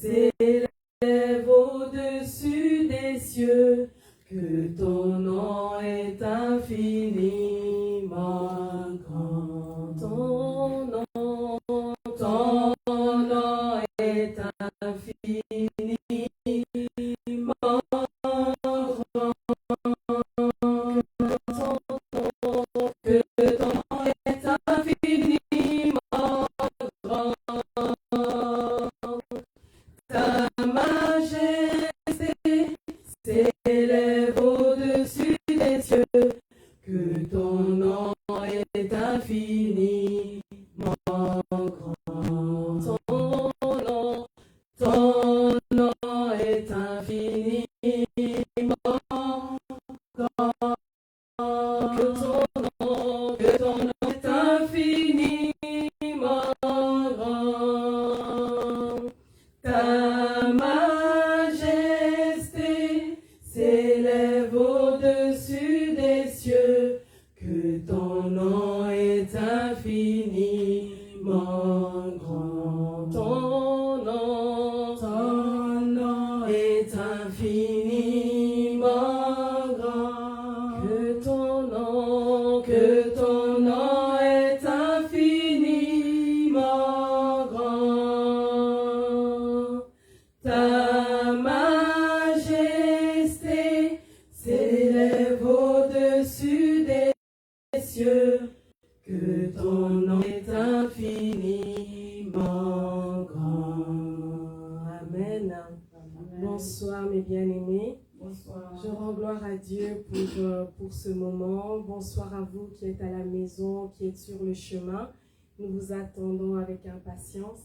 s'élève au-dessus des cieux, que ton nom est infiniment grand. Ton nom est infiniment grand. Que ton nom est infiniment grand. Ta majesté s'élève au-dessus des cieux, que ton nom est infiniment grand. Ton nom est infiniment grand. Que ton nom est infiniment grand. Ta majesté s'élève au-dessus des cieux, que ton nom est infiniment grand. Ton nom est infiniment grand. Que ton nom est infiniment grand. Ta majesté s'élève au-dessus des cieux, que ton nom est infiniment grand. Amen. Bonsoir mes bien-aimés. Bonsoir. Je rends gloire à Dieu pour ce moment. Bonsoir à vous qui êtes à la maison, qui êtes sur le chemin. Nous vous attendons avec impatience.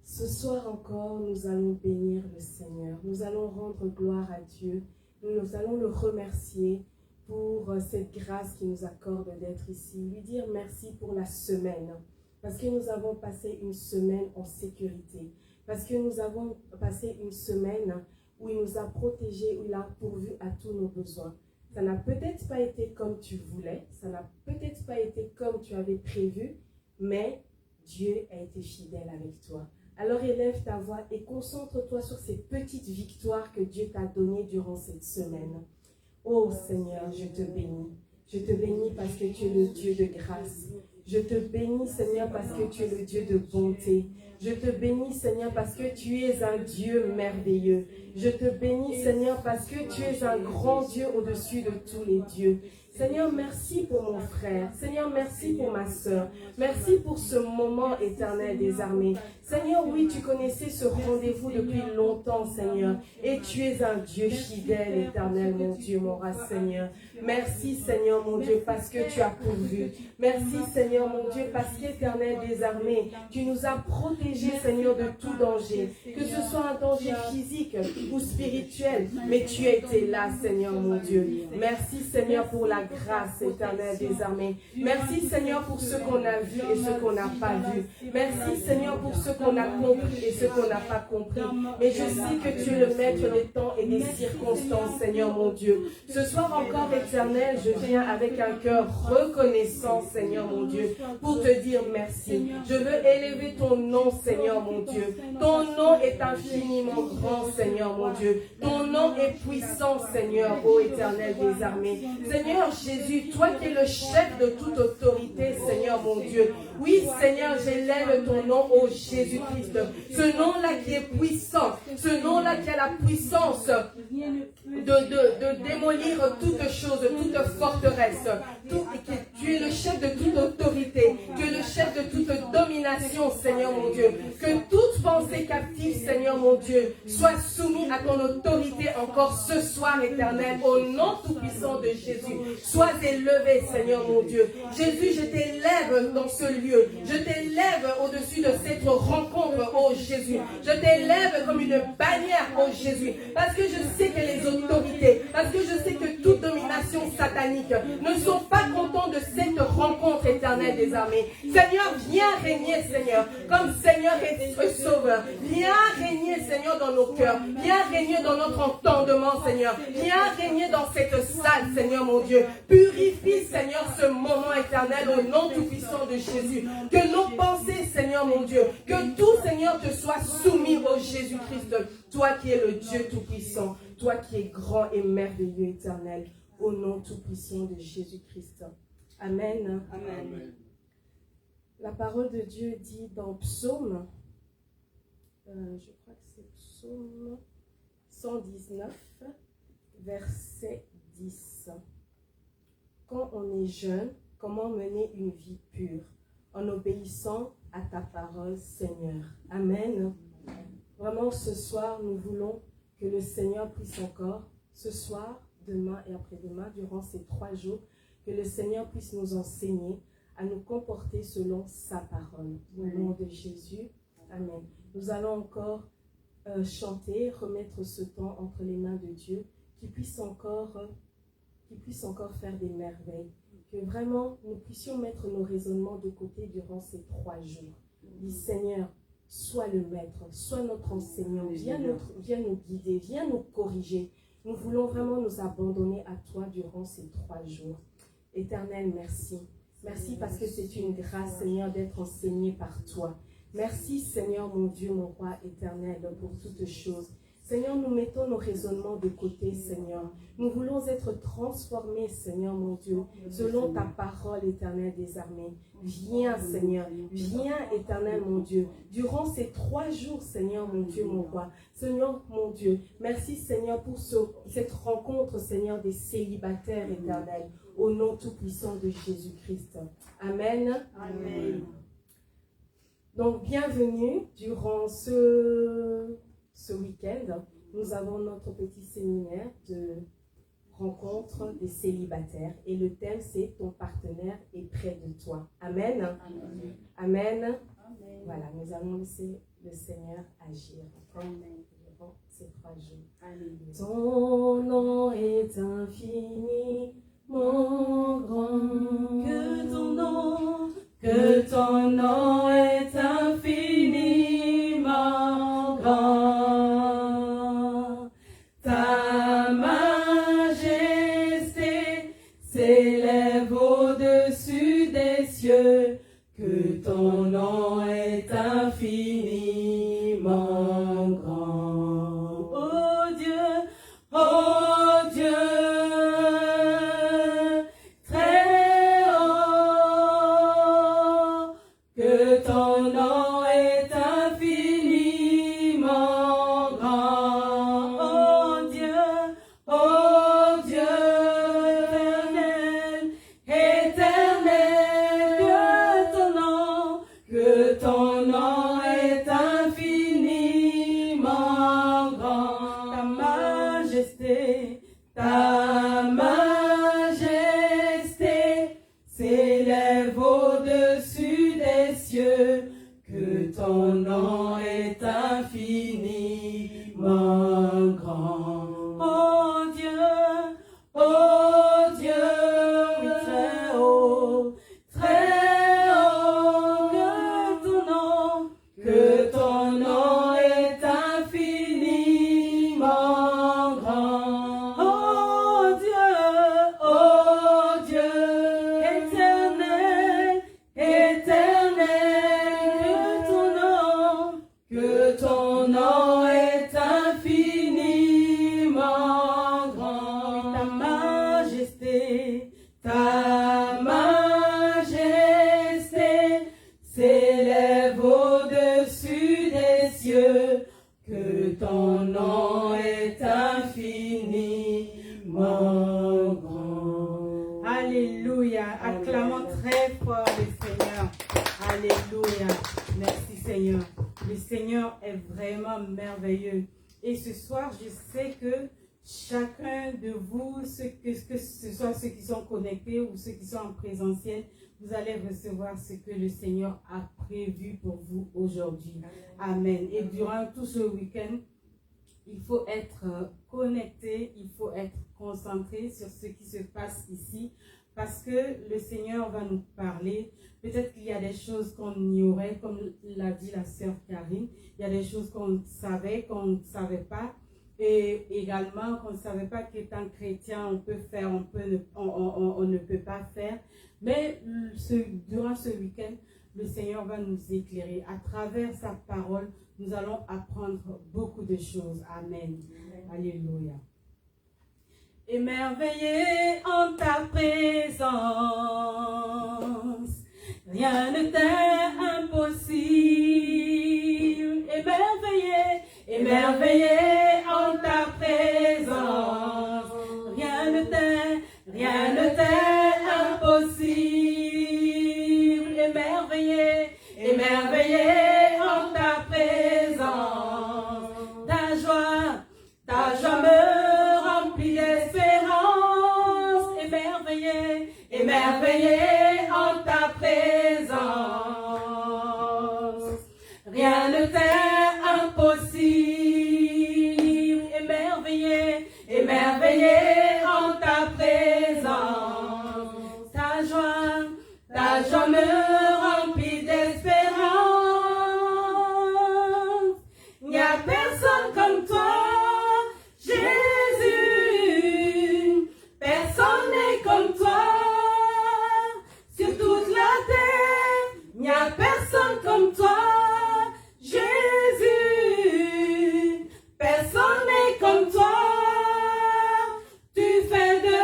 Ce soir encore, nous allons bénir le Seigneur. Nous allons rendre gloire à Dieu. Nous allons le remercier pour cette grâce qu'il nous accorde d'être ici. Lui dire merci pour la semaine. Parce que nous avons passé une semaine en sécurité. Parce que nous avons passé une semaine où il nous a protégés, où il a pourvu à tous nos besoins. Ça n'a peut-être pas été comme tu voulais, ça n'a peut-être pas été comme tu avais prévu, mais Dieu a été fidèle avec toi. Alors élève ta voix et concentre-toi sur ces petites victoires que Dieu t'a données durant cette semaine. Oh Seigneur, je te bénis. Je te bénis parce que tu es le Dieu de grâce. Je te bénis, Seigneur, parce que tu es le Dieu de bonté. Je te bénis, Seigneur, parce que tu es un Dieu merveilleux. Je te bénis, Seigneur, parce que tu es un grand Dieu au-dessus de tous les dieux. Seigneur, merci pour mon frère. Seigneur, merci pour ma soeur. Merci pour ce moment éternel des armées. Seigneur, oui, tu connaissais ce rendez-vous depuis longtemps, Seigneur. Et tu es un Dieu fidèle, éternel, mon Dieu, mon roi, Seigneur. Merci, Seigneur, mon Dieu, parce que tu as pourvu. Merci, Seigneur, mon Dieu, parce qu'éternel des armées, tu nous as protégés, Seigneur, de tout danger. Que ce soit un danger physique ou spirituel, mais tu as été là, Seigneur, mon Dieu. Merci, Seigneur, pour la grâce éternelle des armées. Merci, Seigneur, pour ce qu'on a vu et ce qu'on n'a pas vu. Merci, Seigneur, pour ce qu'on a compris et ce qu'on n'a pas compris. Mais je sais que tu es le maître des temps et des circonstances, Seigneur, mon Dieu. Ce soir encore, éternel, je viens avec un cœur reconnaissant, Seigneur, mon Dieu, pour te dire merci. Je veux élever ton nom, Seigneur, mon Dieu. Ton nom est infiniment grand, Seigneur, mon Dieu. Ton nom est puissant, Seigneur, ô éternel des armées. Seigneur Jésus, toi qui es le chef de toute autorité, Seigneur, mon Dieu. Oui, Seigneur, j'élève ton nom, ô Jésus-Christ. Ce nom-là qui est puissant, ce nom-là qui a la puissance de démolir toute chose, toute forteresse. Tu es le chef de toute autorité. Tu es le chef de toute domination, Seigneur mon Dieu. Que toute pensée captive, Seigneur mon Dieu, soit soumise à ton autorité encore ce soir éternel. Au nom tout-puissant de Jésus. Sois élevé, Seigneur mon Dieu. Jésus, je t'élève dans ce lieu. Je t'élève au-dessus de cette rencontre, oh Jésus. Je t'élève comme une bannière, oh Jésus. Parce que je sais que les autorités, parce que je sais que toute domination satanique ne sont pas contents de cette rencontre éternelle des armées. Seigneur, viens régner, Seigneur, comme Seigneur et Sauveur. Viens régner, Seigneur, dans nos cœurs. Viens régner dans notre entendement, Seigneur. Viens régner dans cette salle, Seigneur mon Dieu. Purifie, Seigneur, ce moment éternel au nom tout-puissant de Jésus. Que nos pensées, Seigneur mon Dieu, que tout, Seigneur, te soit soumis au Jésus-Christ. Toi qui es le Dieu tout-puissant, toi qui es grand et merveilleux éternel, au nom tout-puissant de Jésus-Christ. Amen. Amen. La parole de Dieu dit dans Psaume, je crois que c'est Psaume 119, verset 10. Quand on est jeune, comment mener une vie pure en obéissant à ta parole, Seigneur. Amen. Vraiment, ce soir, nous voulons que le Seigneur puisse encore, ce soir, demain et après-demain, durant ces 3 jours, que le Seigneur puisse nous enseigner à nous comporter selon sa parole. Au nom de Jésus. Amen. Nous allons encore chanter, remettre ce temps entre les mains de Dieu, qu'il puisse encore faire des merveilles. Que vraiment, nous puissions mettre nos raisonnements de côté durant ces 3 jours. Dis, Seigneur, sois le maître, sois notre enseignant, viens nous guider, viens nous corriger. Nous voulons vraiment nous abandonner à toi durant ces 3 jours. Éternel, merci. Merci parce que c'est une grâce, Seigneur, d'être enseigné par toi. Merci, Seigneur, mon Dieu, mon roi éternel, pour toutes choses. Seigneur, nous mettons nos raisonnements de côté, Seigneur. Nous voulons être transformés, Seigneur, mon Dieu, selon ta parole éternelle des armées. Viens, Seigneur. Viens, éternel, mon Dieu. Durant ces 3 jours, Seigneur, mon Dieu, mon roi. Seigneur, mon Dieu, merci, Seigneur, pour cette rencontre, Seigneur, des célibataires éternels. Au nom tout-puissant de Jésus-Christ. Amen. Amen. Donc, bienvenue durant ce week-end. Nous avons notre petit séminaire de rencontre des célibataires. Et le thème, c'est ton partenaire est près de toi. Amen. Amen. Amen. Amen. Voilà, nous allons laisser le Seigneur agir durant ces 3 jours. Amen. Ton nom est infini. Mon grand, que ton nom est infiniment grand. Ta majesté s'élève au-dessus des cieux, que ton nom est infiniment grand. Oh Dieu, oh Dieu. Ton nom est infiniment grand. Oh Dieu, oui, très haut, que ton nom est infiniment grand. Oh Dieu, éternel, que ton nom est infiniment grand. Ta majesté s'élève au-dessus des cieux, que ton nom est infiniment grand. Alléluia. Acclamons très fort le Seigneur. Alléluia. Merci Seigneur. Le Seigneur est vraiment merveilleux. Et ce soir, je sais que chacun de vous, que ce soit ceux qui sont connectés ou ceux qui sont en présentiel, vous allez recevoir ce que le Seigneur a prévu pour vous aujourd'hui. Amen. Et durant tout ce week-end, il faut être connecté, il faut être concentré sur ce qui se passe ici, parce que le Seigneur va nous parler. Peut-être qu'il y a des choses qu'on ignorait, comme l'a dit la sœur Karine. Il y a des choses qu'on savait, qu'on ne savait pas. Et également qu'on ne savait pas qu'étant chrétien, on peut faire, on ne peut pas faire. Mais durant ce week-end, le Seigneur va nous éclairer. À travers sa parole, nous allons apprendre beaucoup de choses. Amen. Alléluia. Émerveillé en ta présence, rien ne t'est impossible. Émerveillé, émerveillé en ta présence, rien ne t'est impossible. Émerveillé, émerveillé en ta présence, ta joie me remplit d'espérance. Émerveillé, émerveillé en ta présence, rien ne t'est impossible. Émerveillé, émerveillé en ta présence, ta joie me remplit d'espérance. Il n'y a personne comme toi, Jésus, personne n'est comme toi, sur toute la terre, il n'y a personne comme toi, Jésus, personne n'est comme toi, tu fais de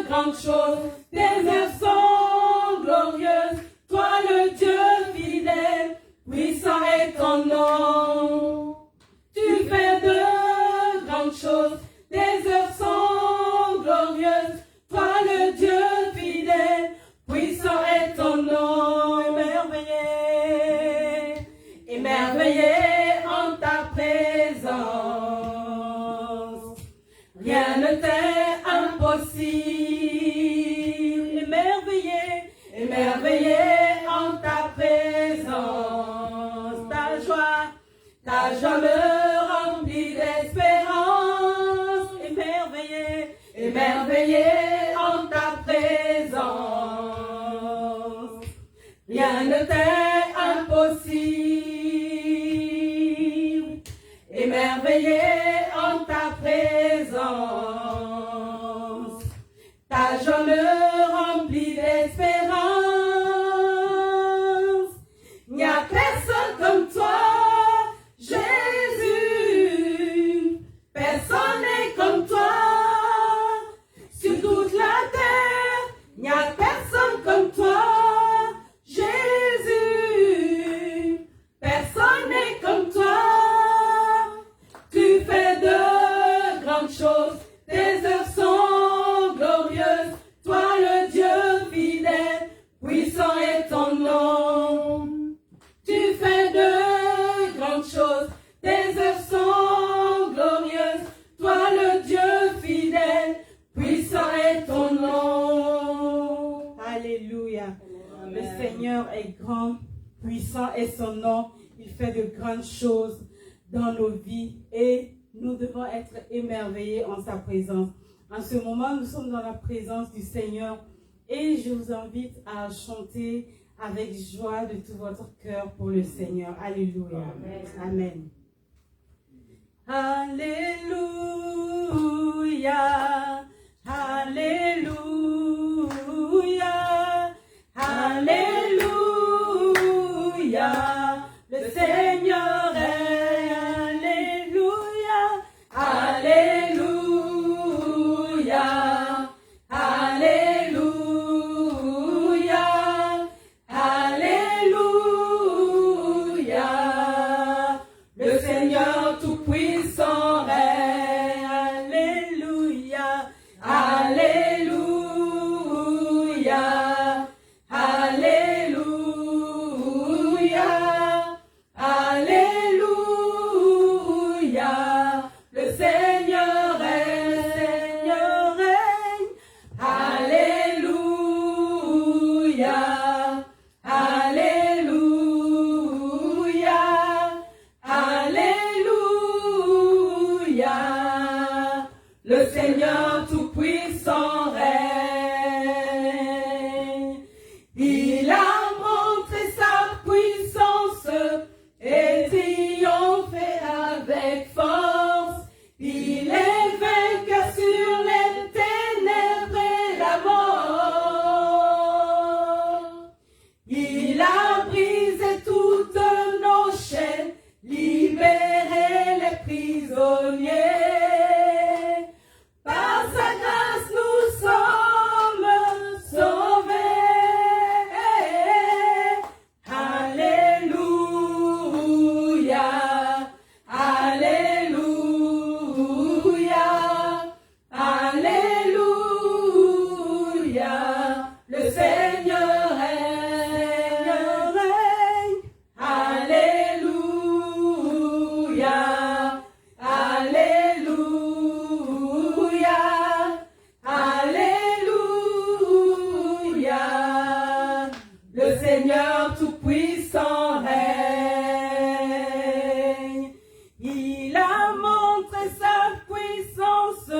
grandes choses, tes œuvres sont glorieuses, toi le Dieu fidèle, puissant est ton nom, tu fais de grandes choses, tes œuvres sont glorieuses, toi le Dieu fidèle, puissant est ton nom. Émerveillé, émerveillé en ta présence, rien ne t'est impossible. Émerveillé, émerveillé en ta présence, ta joie me remplit d'espérance. Émerveillé, émerveillé en ta présence, rien ne t'est impossible. Émerveillé en ta présence, ta joie me remplit d'espérance. Il n'y a personne comme toi, Jésus, personne n'est comme toi, sur toute la terre, il n'y a personne comme toi, Jésus, personne n'est comme toi, tu fais de grandes choses, tes œuvres sont glorieuses, toi le Dieu fidèle, puissant est ton nom, tu fais de grandes choses, tes œuvres sont glorieuses, toi le Dieu fidèle, puissant est ton nom. Alléluia. Amen. Le Seigneur est grand, puissant est son nom, il fait de grandes choses dans nos vies et nous devons être émerveillés en sa présence. En ce moment, nous sommes dans la présence du Seigneur et je vous invite à chanter avec joie de tout votre cœur pour le Seigneur. Alléluia. Amen. Alléluia. Alléluia. Alléluia. Le Seigneur est. Alléluia. Alléluia. Alléluia. Alléluia. Le Seigneur Tout-Puissant règne. Alléluia. Alléluia. Alléluia. Alléluia. Le Seigneur règne. Alléluia. Alléluia. Alléluia. Le Seigneur Tout-Puissant règne. prisonniers. Par sa grâce nous sommes sauvés. Alléluia, Alléluia, Alléluia. Le Seigneur règne. Alléluia, Alléluia, Alléluia. Le Seigneur Tout-Puissant règne. Il a montré sa puissance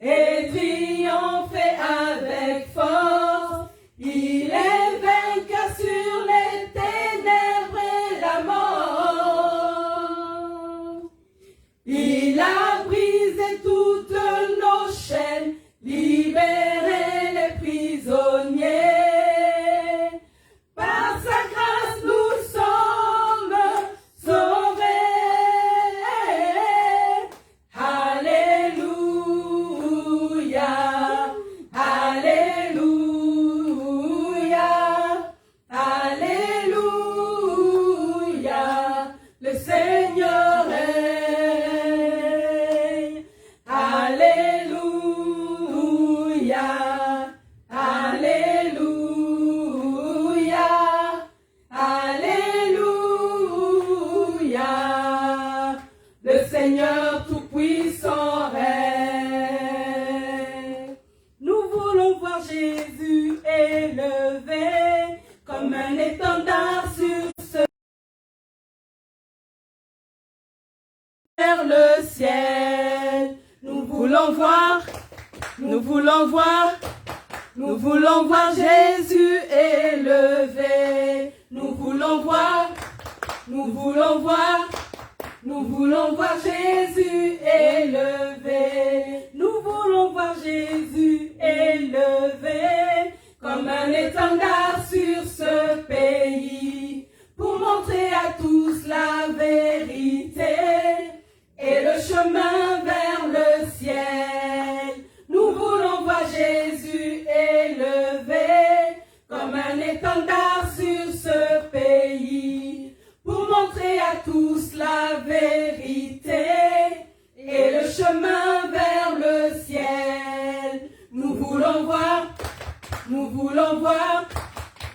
et triomphé avec force. Il est vainqueur sur les ténèbres et la mort. Il a brisé toutes nos chaînes, libéré les prisonniers. Par sa grâce nous sommes sauvés. Alléluia, Alléluia, Alléluia. Le Seigneur règne. Alléluia, Alléluia, Alléluia. Le Seigneur Tout-Puissant règne. Nous voulons voir Jésus élevé comme un étendard sur ce vers le ciel. Nous voulons voir, nous voulons voir, nous voulons voir Jésus élevé. Nous voulons voir, nous voulons voir, nous voulons voir Jésus élevé. Nous voulons voir Jésus élevé comme un étendard sur ce pays pour montrer à tous la vérité et le chemin vers le ciel. Nous voulons voir Jésus élevé comme un étendard sur ce pays pour montrer à tous la vérité et le chemin vers le ciel. Nous voulons voir, nous voulons voir,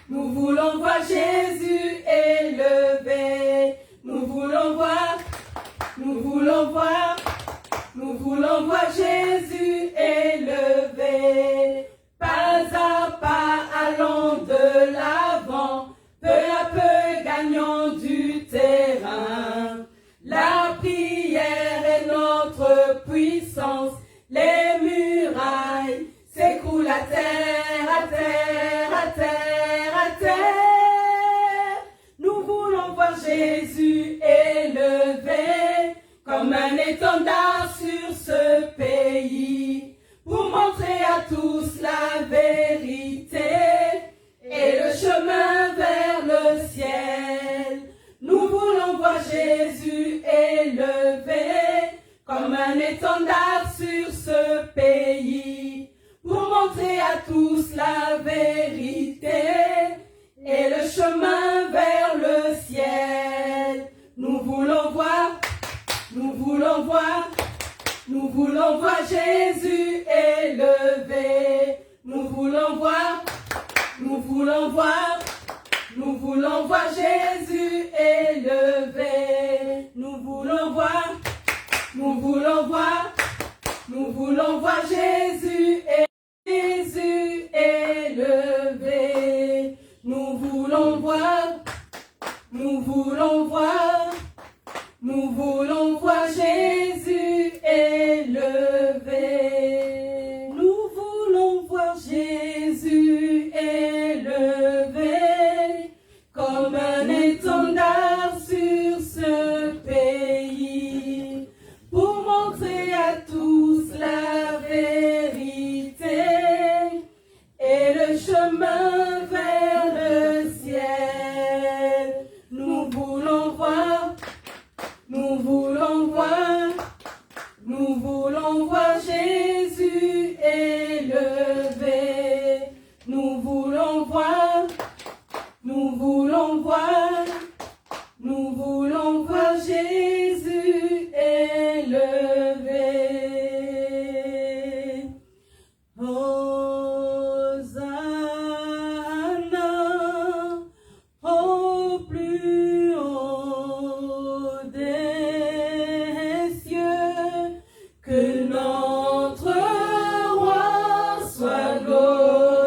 nous voulons voir Jésus élevé. Nous voulons voir, nous voulons voir, nous voulons voir Jésus élevé. Pas à pas allons de l'avant, peu à peu gagnons du terrain. La prière est notre puissance, les murailles s'écroulent à terre, à terre, à terre, à terre. Nous voulons voir Jésus élevé comme un étendard sur ce pays pour montrer à tous la vérité et le chemin vers le ciel. Nous voulons voir Jésus élevé comme un étendard sur ce pays pour montrer à tous la vérité et le chemin vers le ciel. Nous voulons voir, nous voulons voir, nous voulons voir Jésus élevé. Nous voulons voir, nous voulons voir, nous voulons voir Jésus élevé. Nous voulons voir, nous voulons voir, nous voulons voir Jésus élevé. Nous voulons voir, nous voulons voir, nous voulons voir Jésus élevé. Nous voulons voir Jésus élevé comme un étendard sur ce pays pour montrer à tous la vérité voulons voir Jésus élevé. Nous voulons voir, nous voulons voir, nous voulons voir Jésus élevé. Hosanna, au plus haut des cieux, que notre roi soit glorifié.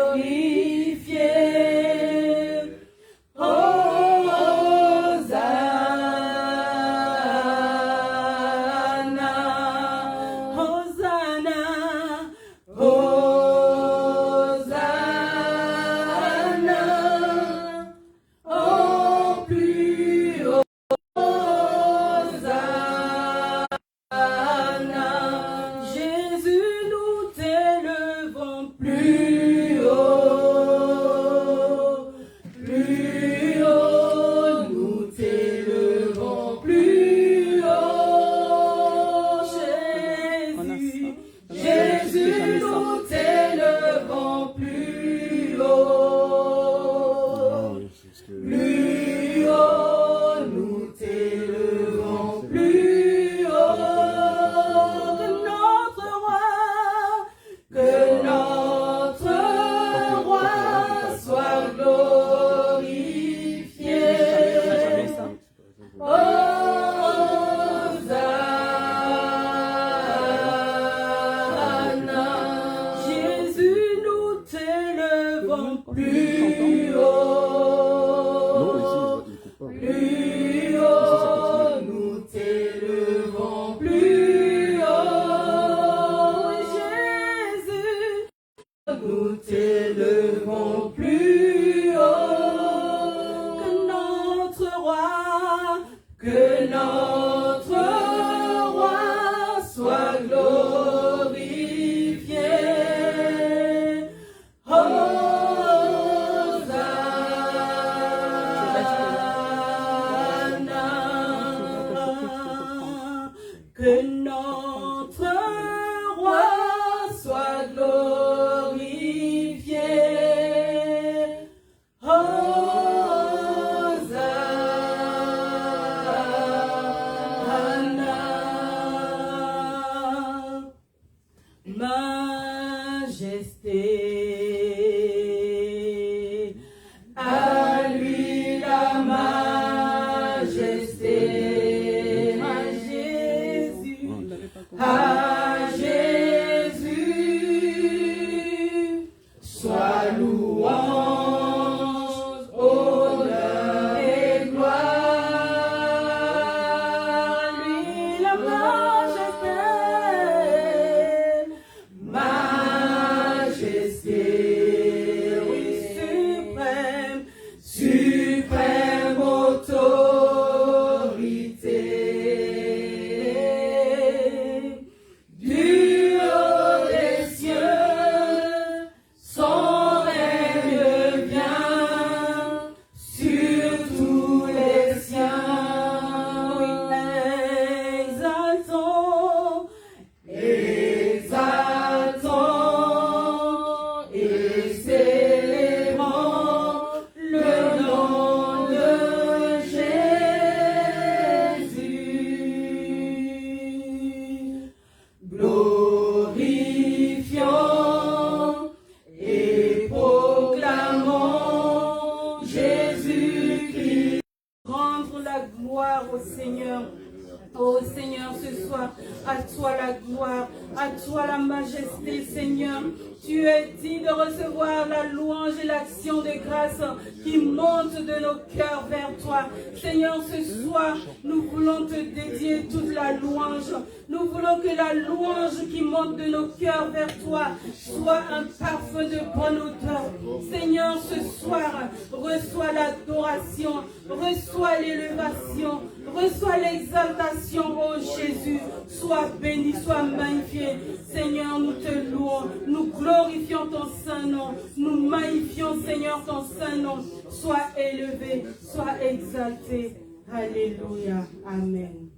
Reçois l'élévation, reçois l'exaltation, oh Jésus. Sois béni, sois magnifié. Seigneur, nous te louons, nous glorifions ton saint nom, nous magnifions, Seigneur, ton saint nom. Sois élevé, sois exalté. Alléluia. Amen.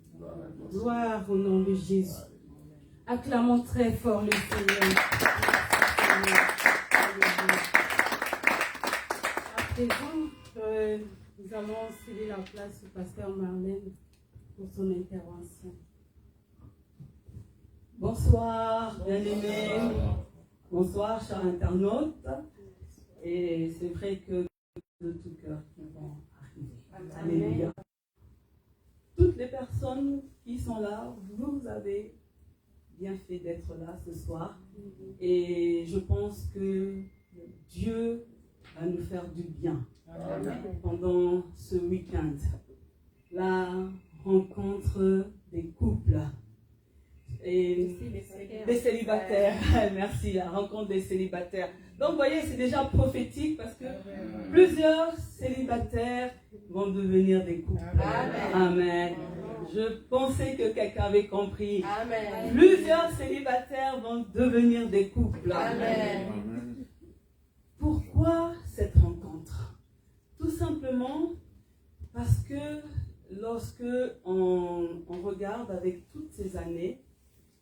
Gloire au nom de Jésus. Acclamons très fort le Seigneur. À présent, nous allons céder la place au pasteur Marlène pour son intervention. Bonsoir, bien-aimés. Bonsoir, chers internautes. Et c'est vrai que de tout cœur qui vont arriver. Alléluia. Toutes les personnes qui sont là, vous avez bien fait d'être là ce soir. Et je pense que Dieu va nous faire du bien pendant ce week-end. La rencontre des couples et des célibataires. Merci, la rencontre des célibataires. Donc, vous voyez, c'est déjà prophétique parce que plusieurs célibataires vont devenir des couples. Amen. Amen. Je pensais que quelqu'un avait compris. Amen. Plusieurs célibataires vont devenir des couples. Amen. Pourquoi cette rencontre? Tout simplement parce que lorsque on regarde avec toutes ces années,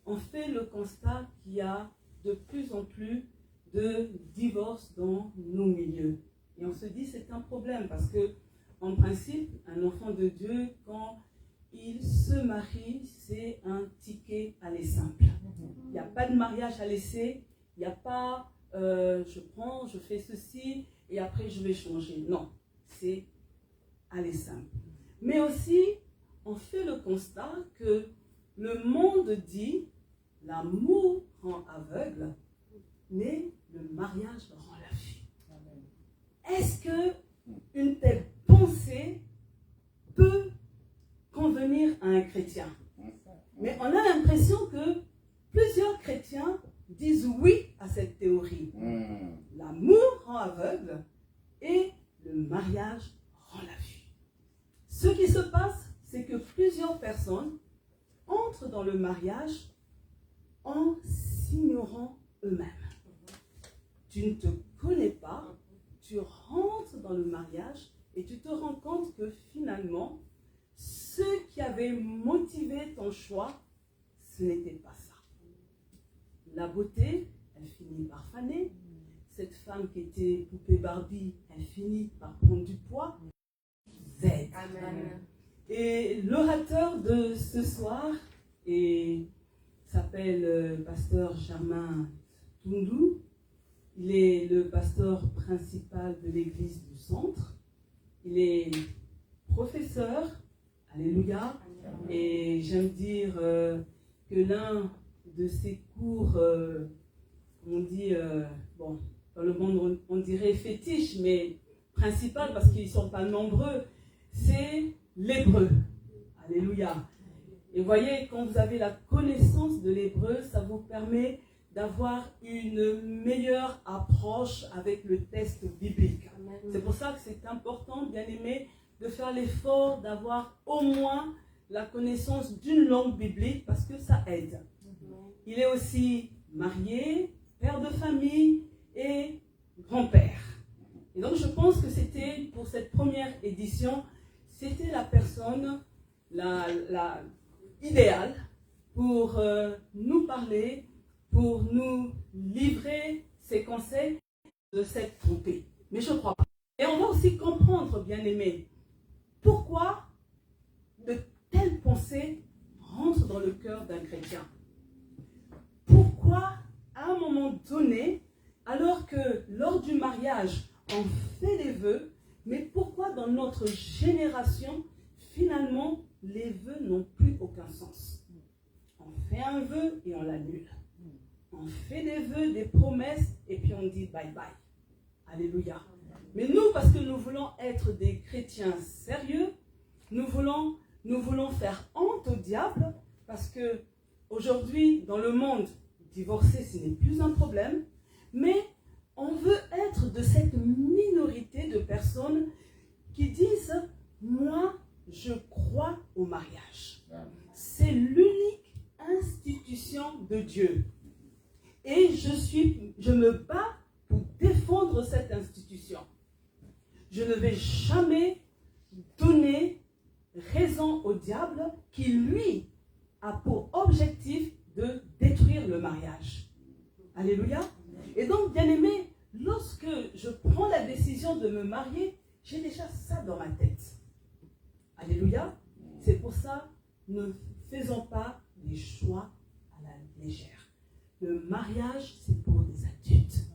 on fait le constat qu'il y a de plus en plus de divorces dans nos milieux. Et on se dit c'est un problème parce que, en principe, un enfant de Dieu, quand il se marie, c'est un ticket aller simple. Il n'y a pas de mariage à laisser, il n'y a pas je prends, je fais ceci et après je vais changer. Non, c'est aller simple. Mais aussi, on fait le constat que le monde dit l'amour rend aveugle, mais le mariage rend la vue. Est-ce que une telle pensée peut convenir à un chrétien? Mais on a l'impression que plusieurs chrétiens disent oui à cette théorie. L'amour rend aveugle et le mariage rend la vue. Ce qui se passe, c'est que plusieurs personnes entrent dans le mariage en s'ignorant eux-mêmes. Tu ne te connais pas, tu rentres dans le mariage et tu te rends compte que finalement, ce qui avait motivé ton choix, ce n'était pas ça. La beauté, elle finit par faner. Cette femme qui était poupée Barbie, elle finit par prendre du poids. Z. Amen. Et l'orateur de ce soir s'appelle pasteur Germain Toundou. Il est le pasteur principal de l'église du centre. Il est professeur. Alléluia. Et j'aime dire que l'un de ses cours, on dit, bon, dans le monde on dirait fétiche, mais principal parce qu'ils ne sont pas nombreux, c'est l'hébreu. Alléluia. Et voyez, quand vous avez la connaissance de l'hébreu, ça vous permet d'avoir une meilleure approche avec le texte biblique. C'est pour ça que c'est important, bien aimé, de faire l'effort d'avoir au moins la connaissance d'une langue biblique parce que ça aide. Il est aussi marié, père de famille et grand-père. Et donc je pense que c'était, pour cette première édition, c'était la personne idéale pour nous parler, pour nous livrer ses conseils de cette trompée. Mais je crois pas. Et on va aussi comprendre, bien aimé, pourquoi de telles pensées rentrent dans le cœur d'un chrétien. Pourquoi, à un moment donné, alors que lors du mariage, on fait des vœux, mais pourquoi dans notre génération, finalement, les vœux n'ont plus aucun sens? On fait un vœu et on l'annule. On fait des vœux, des promesses, et puis on dit bye bye. Alléluia. Mais nous, parce que nous voulons être des chrétiens sérieux, nous voulons faire honte au diable, parce que aujourd'hui, dans le monde, divorcer, ce n'est plus un problème, mais on veut être de cette minorité de personnes qui disent « Moi, je crois au mariage. C'est l'unique institution de Dieu. Et je me bats pour défendre cette institution. Je ne vais jamais donner raison au diable qui, lui, a pour objectif de détruire mariage. Alléluia. Et donc, bien aimé, lorsque je prends la décision de me marier, j'ai déjà ça dans ma tête. Alléluia. C'est pour ça, ne faisons pas des choix à la légère. Le mariage, c'est pour des adultes.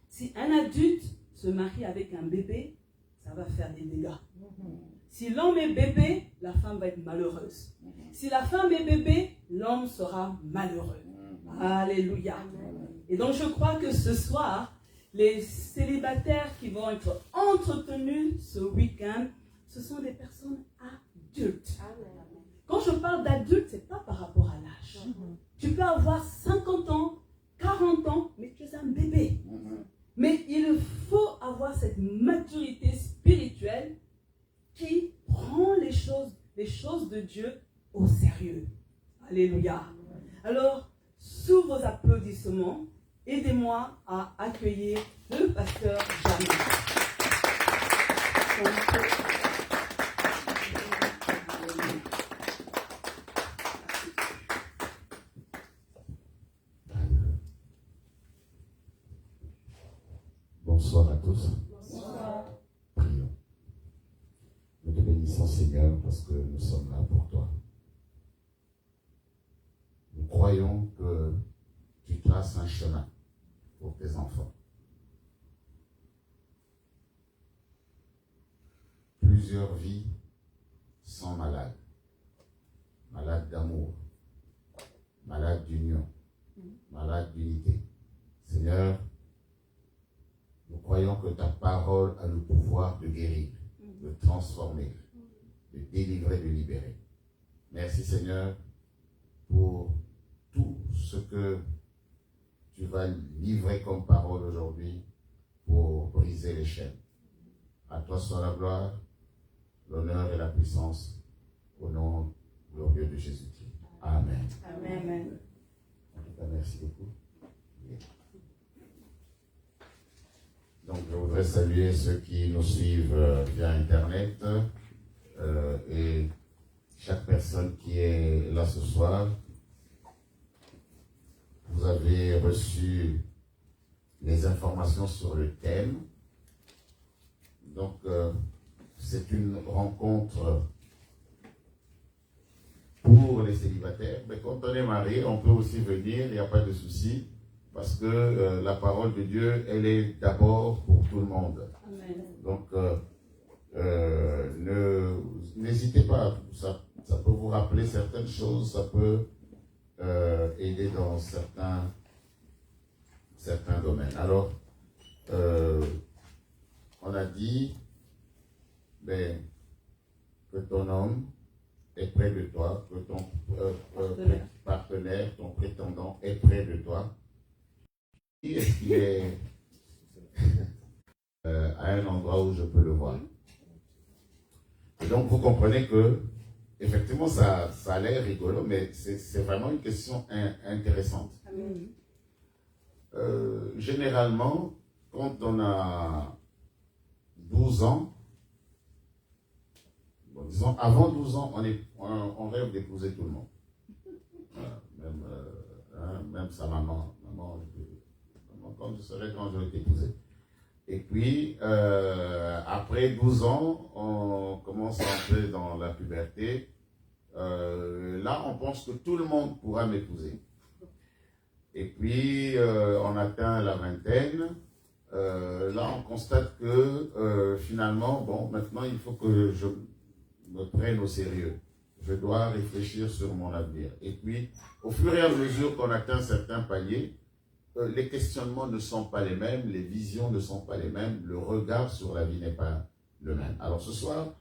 Si un adulte se marie avec un bébé, ça va faire des dégâts. Si l'homme est bébé, la femme va être malheureuse. Si la femme est bébé, l'homme sera malheureux. Alléluia. Et donc je crois que ce soir, les célibataires qui vont être entretenus ce week-end, ce sont des personnes adultes. Quand je parle d'adulte, ce n'est pas par rapport à l'âge. Tu peux avoir 50 ans, 40 ans, mais tu es un bébé. Mais il faut avoir cette maturité spirituelle qui prend les choses de Dieu au sérieux. Alléluia. Alors, sous vos applaudissements, aidez-moi à accueillir le pasteur Jamil. Bonsoir à tous. Bonsoir. Prions. Nous te bénissons, Seigneur, parce que nous sommes là pour toi. Nous croyons que tu traces un chemin pour tes enfants. Plusieurs vies sont malades. Malades d'amour, malades d'union, malades d'unité. Seigneur, nous croyons que ta parole a le pouvoir de guérir, de transformer, de délivrer, de libérer. Merci Seigneur pour tout ce que tu vas livrer comme parole aujourd'hui pour briser les chaînes. À toi soit la gloire, l'honneur et la puissance au nom glorieux de Jésus-Christ. Amen. Amen. En tout cas, merci beaucoup. Donc, je voudrais saluer ceux qui nous suivent via Internet et chaque personne qui est là ce soir. Vous avez reçu les informations sur le thème. Donc, c'est une rencontre pour les célibataires. Mais quand on est marié, on peut aussi venir, il n'y a pas de souci. Parce que la parole de Dieu, elle est d'abord pour tout le monde. Amen. Donc, n'hésitez pas. Ça peut vous rappeler certaines choses, ça peut aider dans certains domaines. Alors, on a dit que ton homme est près de toi, que ton partenaire, ton prétendant est près de toi. Il est à un endroit où je peux le voir. Et donc, vous comprenez que, effectivement, ça a l'air rigolo, mais c'est vraiment une question intéressante. Amen. Généralement, quand on a 12 ans, bon, disons, avant 12 ans, on rêve d'épouser tout le monde. Même sa maman. Comme je serai quand je vais t'épouser. Et puis, après 12 ans, on commence à entrer dans la puberté. Là, on pense que tout le monde pourra m'épouser. Et puis, on atteint la vingtaine. Là, on constate que finalement, bon, maintenant, il faut que je me prenne au sérieux. Je dois réfléchir sur mon avenir. Et puis, au fur et à mesure qu'on atteint certains paliers, les questionnements ne sont pas les mêmes, les visions ne sont pas les mêmes, le regard sur la vie n'est pas le même. Alors ce soir,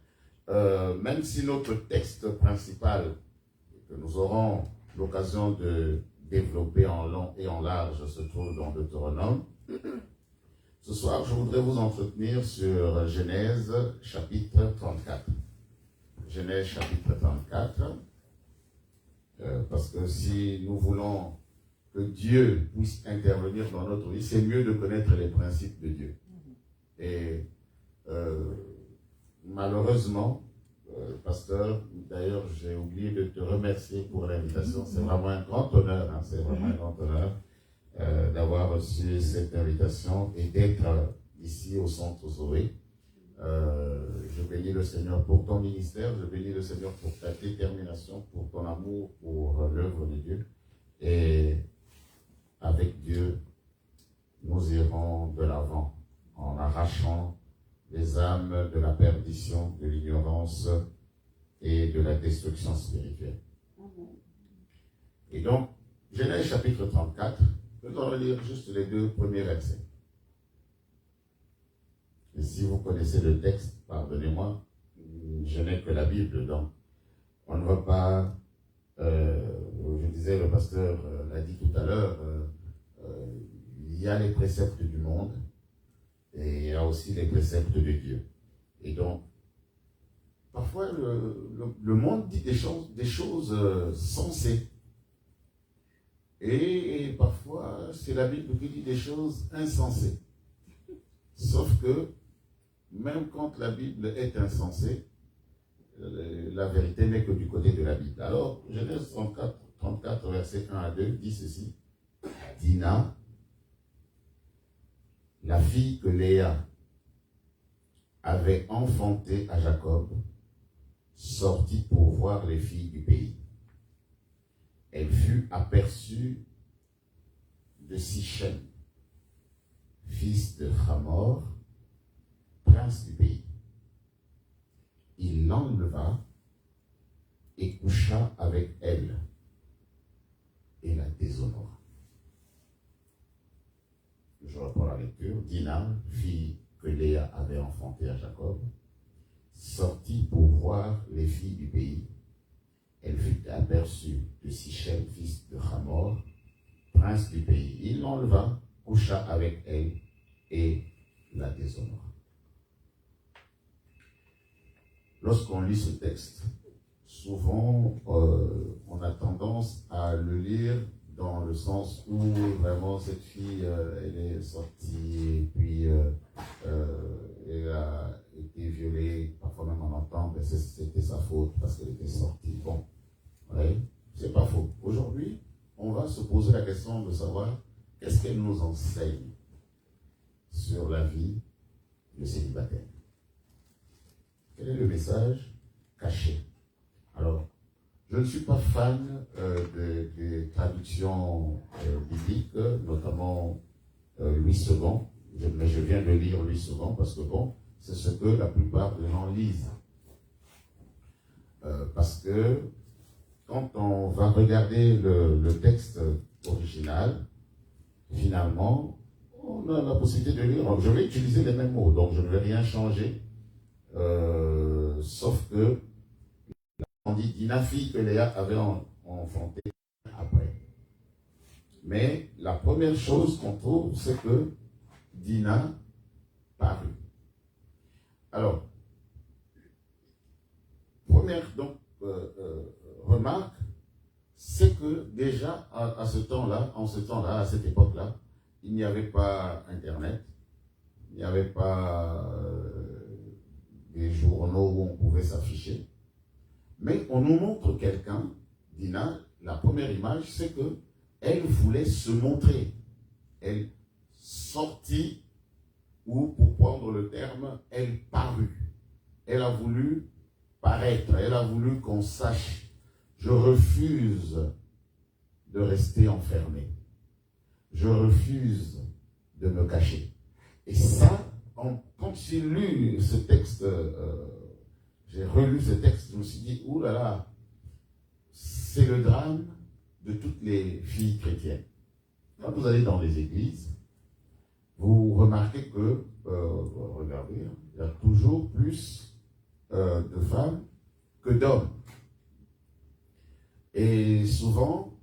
même si notre texte principal, que nous aurons l'occasion de développer en long et en large, se trouve dans Deutéronome, ce soir je voudrais vous entretenir sur Genèse chapitre 34. Genèse chapitre 34, parce que si nous voulons que Dieu puisse intervenir dans notre vie, c'est mieux de connaître les principes de Dieu. Et malheureusement, pasteur, d'ailleurs, j'ai oublié de te remercier pour l'invitation. C'est vraiment un grand honneur, hein, c'est vraiment un grand honneur d'avoir reçu cette invitation et d'être ici au Centre Zoé. Je bénis le Seigneur pour ton ministère, je bénis le Seigneur pour ta détermination, pour ton amour, pour l'œuvre de Dieu. Et avec Dieu, nous irons de l'avant en arrachant les âmes de la perdition, de l'ignorance et de la destruction spirituelle. Et donc, Genèse chapitre 34, nous allons lire juste les 2 premiers versets. Et si vous connaissez le texte, pardonnez-moi, je n'ai que la Bible, donc on ne va pas, je disais, le pasteur l'a dit tout à l'heure, il y a les préceptes du monde et il y a aussi les préceptes de Dieu. Et donc, parfois le monde dit des choses sensées. Et parfois, c'est la Bible qui dit des choses insensées. Sauf que, même quand la Bible est insensée, la vérité n'est que du côté de la Bible. Alors, Genèse 34, versets 1 à 2, dit ceci. Dina, la fille que Léa avait enfantée à Jacob, sortit pour voir les filles du pays. Elle fut aperçue de Sichem, fils de Hamor, prince du pays. Il l'enleva et coucha avec elle et la déshonora. Je reprends la lecture. Dina, fille que Léa avait enfantée à Jacob, sortit pour voir les filles du pays. Elle fut aperçue de Sichem, fils de Hamor, prince du pays. Il l'enleva, coucha avec elle et la déshonora. Lorsqu'on lit ce texte, souvent on a tendance à le lire dans le sens où vraiment cette fille, elle est sortie et puis elle a été violée, parfois même on entend que c'était sa faute parce qu'elle était sortie. Bon, ouais, c'est pas faux. Aujourd'hui, on va se poser la question de savoir qu'est-ce qu'elle nous enseigne sur la vie de célibataire. Quel est le message caché? Alors, je ne suis pas fan des traductions bibliques, notamment Louis II, mais je viens de lire Louis II parce que bon, c'est ce que la plupart des gens lisent. Parce que quand on va regarder le texte original, finalement, on a la possibilité de lire. Je vais utiliser les mêmes mots, donc je ne vais rien changer. Sauf que on dit Dina, fille que Léa avait enfantée après. Mais la première chose qu'on trouve, c'est que Dina parut. Alors, première donc remarque, c'est que déjà à ce temps-là, à cette époque-là, il n'y avait pas Internet, il n'y avait pas des journaux où on pouvait s'afficher. Mais on nous montre quelqu'un, Dina, la première image, c'est que elle voulait se montrer. Elle sortit, ou pour prendre le terme, elle parut. Elle a voulu paraître, elle a voulu qu'on sache. Je refuse de rester enfermé. Je refuse de me cacher. Et ça, quand j'ai lu ce texte, j'ai relu ce texte, je me suis dit, ouh là là, c'est le drame de toutes les filles chrétiennes. Quand vous allez dans les églises, vous remarquez que, regardez, il y a toujours plus de femmes que d'hommes. Et souvent,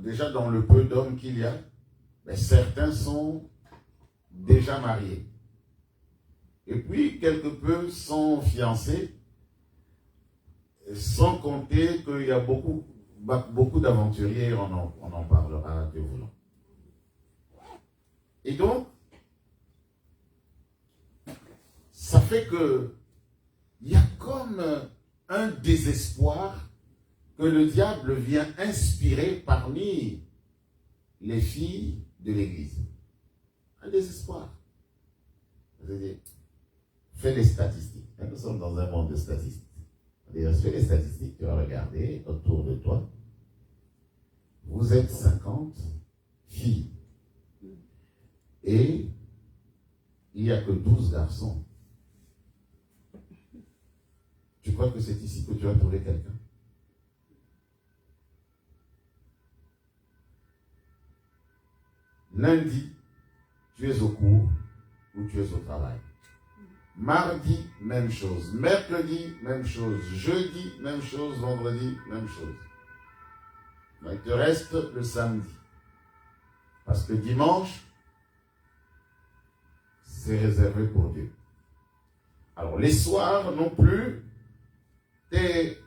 déjà dans le peu d'hommes qu'il y a, ben, certains sont déjà mariés. Et puis, quelque peu sont fiancés, sans compter qu'il y a beaucoup d'aventuriers, on en parlera, Dieu voulant. Et donc, ça fait que il y a comme un désespoir que le diable vient inspirer parmi les filles de l'Église. Un désespoir. C'est-à-dire, fais les statistiques. Nous sommes dans un monde de statistiques. Fais les statistiques, tu vas regarder autour de toi. Vous êtes 50 filles. Et il n'y a que 12 garçons. Tu crois que c'est ici que tu vas trouver quelqu'un? Lundi, tu es au cours ou tu es au travail. Mardi, même chose. Mercredi, même chose. Jeudi, même chose. Vendredi, même chose. Donc, il te reste le samedi. Parce que dimanche, c'est réservé pour Dieu. Alors, les soirs non plus, tes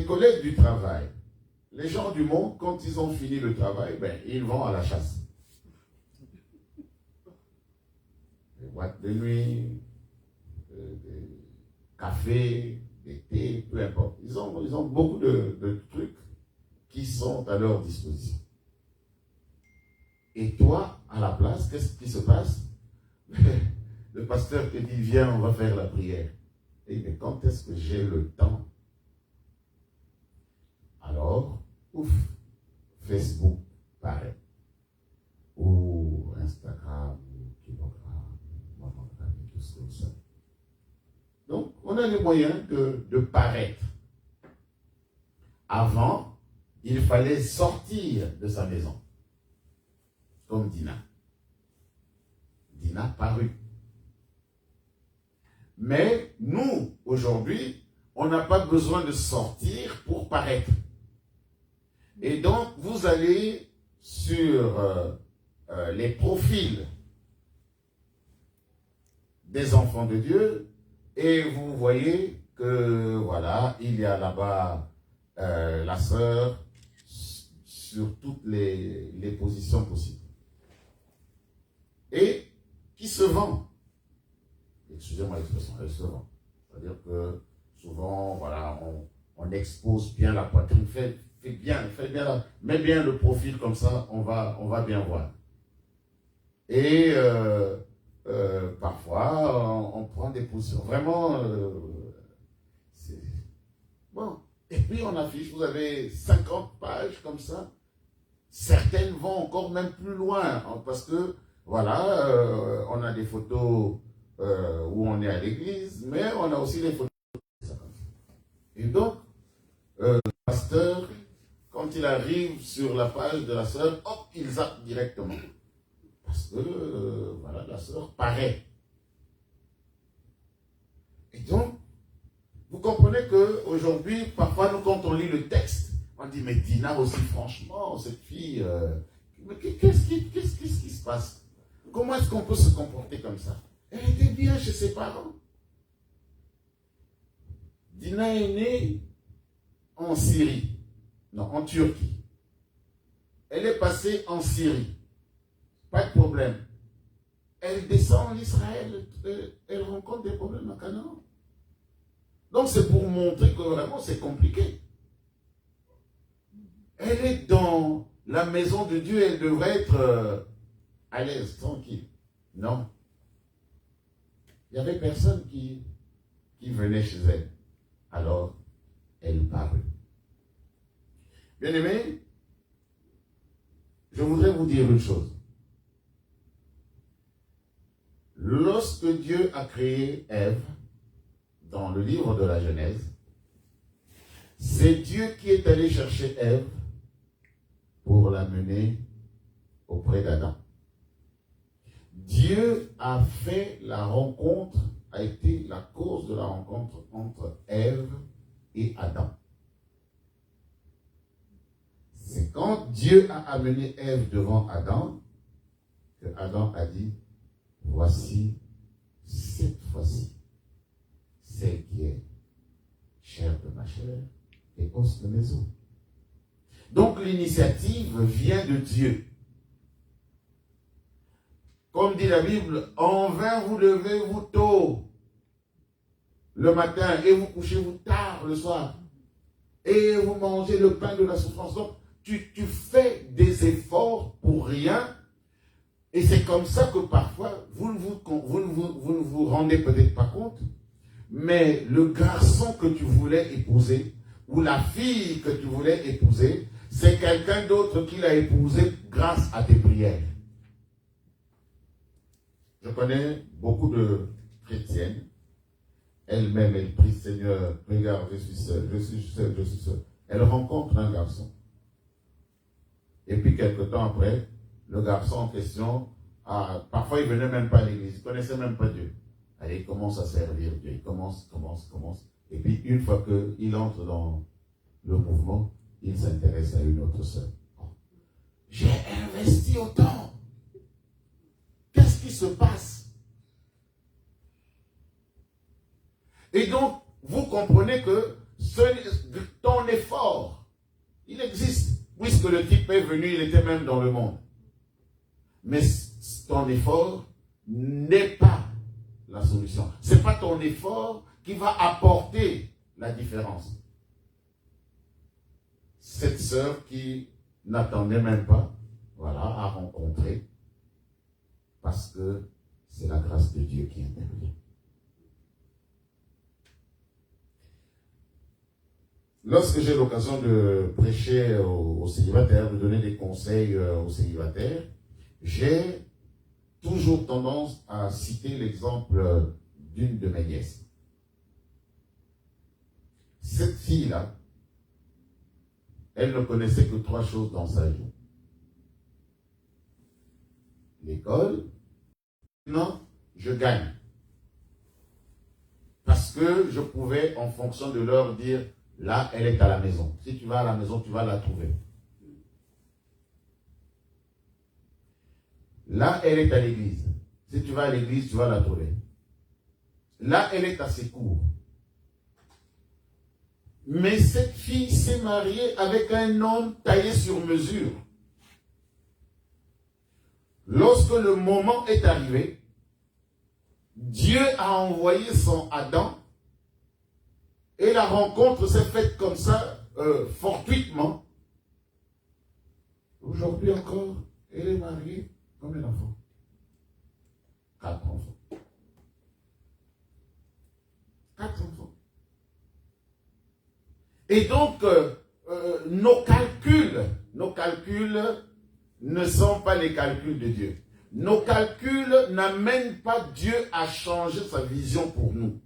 collègues du travail, les gens du monde, quand ils ont fini le travail, ils vont à la chasse. Des boîtes de nuit, des cafés, des thés, peu importe. Ils ont beaucoup de trucs qui sont à leur disposition. Et toi, à la place, qu'est-ce qui se passe? Le pasteur te dit, viens, on va faire la prière. Et mais quand est-ce que j'ai le temps? Alors, ouf, Facebook, pareil. Ou Instagram, ou Kilogramme, et tout ce que vous savez. Donc, on a les moyens de paraître. Avant, il fallait sortir de sa maison. Comme Dina. Dina parut. Mais nous, aujourd'hui, on n'a pas besoin de sortir pour paraître. Et donc, vous allez sur les profils des enfants de Dieu et vous voyez que, voilà, il y a là-bas la sœur sur toutes les positions possibles. Et qui se vend. Excusez-moi l'expression, elle se vend. C'est-à-dire que souvent, voilà, on expose bien la poitrine, mets bien le profil comme ça, on va bien voir. Et parfois, on prend des positions. Vraiment, c'est bon. Et puis on affiche, vous avez 50 pages comme ça. Certaines vont encore même plus loin, parce que, voilà, on a des photos où on est à l'église, mais on a aussi des photos. Et donc, le pasteur, quand il arrive sur la page de la sœur, hop, il zappe directement. Parce que, voilà, la sœur paraît. Et donc, vous comprenez qu'aujourd'hui, parfois, nous, quand on lit le texte, on dit, mais Dina aussi, franchement, cette fille, mais qu'est-ce qui se passe? Comment est-ce qu'on peut se comporter comme ça? Elle était bien chez ses parents. Dina est née en Syrie. Non, en Turquie. Elle est passée en Syrie. Pas de problème. Elle descend en Israël. Elle rencontre des problèmes à Canaan. Donc c'est pour montrer que vraiment c'est compliqué. Elle est dans la maison de Dieu. Elle devrait être à l'aise, tranquille. Non. Il n'y avait personne qui venait chez elle. Alors, elle parut. Bien-aimés, je voudrais vous dire une chose. Lorsque Dieu a créé Ève, dans le livre de la Genèse, c'est Dieu qui est allé chercher Ève pour l'amener auprès d'Adam. Dieu a fait la rencontre, a été la cause de la rencontre entre Ève et Adam. C'est quand Dieu a amené Ève devant Adam que Adam a dit, voici cette fois-ci celle qui est chair de ma chair et os de mes os. Donc l'initiative vient de Dieu. Comme dit la Bible, en vain vous levez-vous tôt le matin et vous couchez-vous tard le soir. Et vous mangez le pain de la souffrance. Donc, tu fais des efforts pour rien. Et c'est comme ça que parfois, vous ne vous rendez peut-être pas compte, mais le garçon que tu voulais épouser, ou la fille que tu voulais épouser, c'est quelqu'un d'autre qui l'a épousé grâce à tes prières. Je connais beaucoup de chrétiennes. Elle-même, elle prie, Seigneur, regarde, je suis seul, je suis seul, je suis seul. Elle rencontre un garçon. Et puis, quelque temps après, le garçon en question, parfois il ne venait même pas à l'église, il ne connaissait même pas Dieu. Allez, il commence à servir Dieu, il commence. Et puis, une fois qu'il entre dans le mouvement, il s'intéresse à une autre sœur. J'ai investi autant. Qu'est-ce qui se passe? Et donc, vous comprenez que ton effort, il existe. Puisque le type est venu, il était même dans le monde. Mais ton effort n'est pas la solution. Ce n'est pas ton effort qui va apporter la différence. Cette sœur qui n'attendait même pas, voilà, à rencontrer, parce que c'est la grâce de Dieu qui intervient. Lorsque j'ai l'occasion de prêcher aux célibataires, de donner des conseils aux célibataires, j'ai toujours tendance à citer l'exemple d'une de mes nièces. Cette fille-là, elle ne connaissait que 3 choses dans sa vie. L'école, non, je gagne. Parce que je pouvais, en fonction de l'heure, dire, là, elle est à la maison. Si tu vas à la maison, tu vas la trouver. Là, elle est à l'église. Si tu vas à l'église, tu vas la trouver. Là, elle est à ses cours. Mais cette fille s'est mariée avec un homme taillé sur mesure. Lorsque le moment est arrivé, Dieu a envoyé son Adam et la rencontre s'est faite comme ça, fortuitement. Aujourd'hui encore, elle est mariée. Combien d'enfants? 4 enfants. 4 enfants. Et donc, nos calculs ne sont pas les calculs de Dieu. Nos calculs n'amènent pas Dieu à changer sa vision pour nous.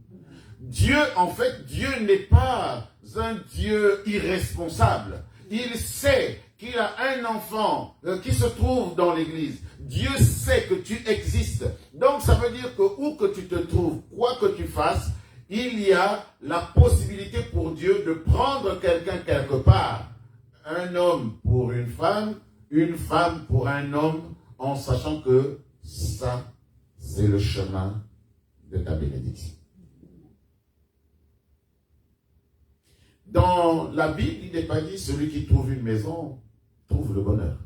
Dieu, en fait, Dieu n'est pas un Dieu irresponsable. Il sait qu'il a un enfant qui se trouve dans l'église. Dieu sait que tu existes. Donc, ça veut dire que où que tu te trouves, quoi que tu fasses, il y a la possibilité pour Dieu de prendre quelqu'un quelque part. Un homme pour une femme pour un homme, en sachant que ça, c'est le chemin de ta bénédiction. Dans la Bible, il n'est pas dit celui qui trouve une maison trouve le bonheur.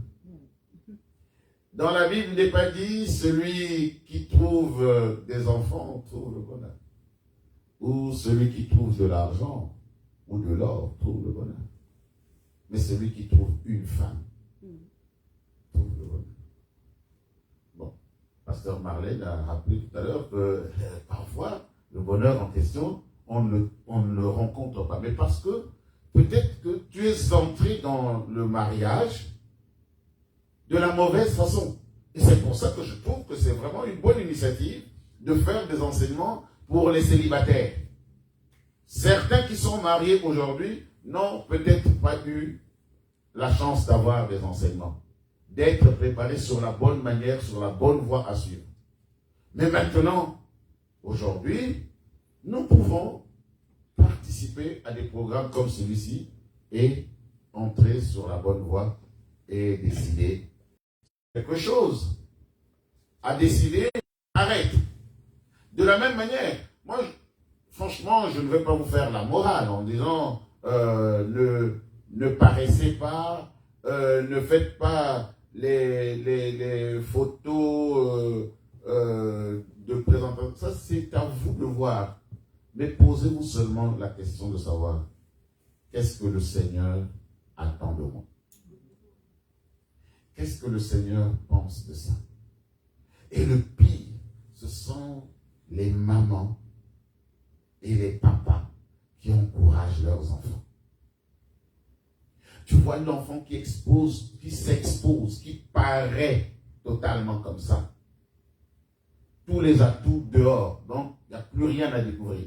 Dans la Bible, il n'est pas dit celui qui trouve des enfants trouve le bonheur. Ou celui qui trouve de l'argent ou de l'or trouve le bonheur. Mais celui qui trouve une femme trouve le bonheur. Bon, Pasteur Marlène a rappelé tout à l'heure que parfois, le bonheur en question, on ne le rencontre pas. Mais parce que peut-être que tu es entré dans le mariage de la mauvaise façon. Et c'est pour ça que je trouve que c'est vraiment une bonne initiative de faire des enseignements pour les célibataires. Certains qui sont mariés aujourd'hui n'ont peut-être pas eu la chance d'avoir des enseignements, d'être préparés sur la bonne manière, sur la bonne voie à suivre. Mais maintenant, aujourd'hui, nous pouvons participer à des programmes comme celui-ci et entrer sur la bonne voie et décider quelque chose. À décider, arrête. De la même manière, moi, franchement, je ne vais pas vous faire la morale en disant ne paraissez pas, ne faites pas les photos de présentation. Ça, c'est à vous de voir. Mais posez-vous seulement la question de savoir qu'est-ce que le Seigneur attend de moi. Qu'est-ce que le Seigneur pense de ça? Et le pire, ce sont les mamans et les papas qui encouragent leurs enfants. Tu vois l'enfant qui s'expose, qui paraît totalement comme ça. Tous les atouts dehors, donc il n'y a plus rien à découvrir.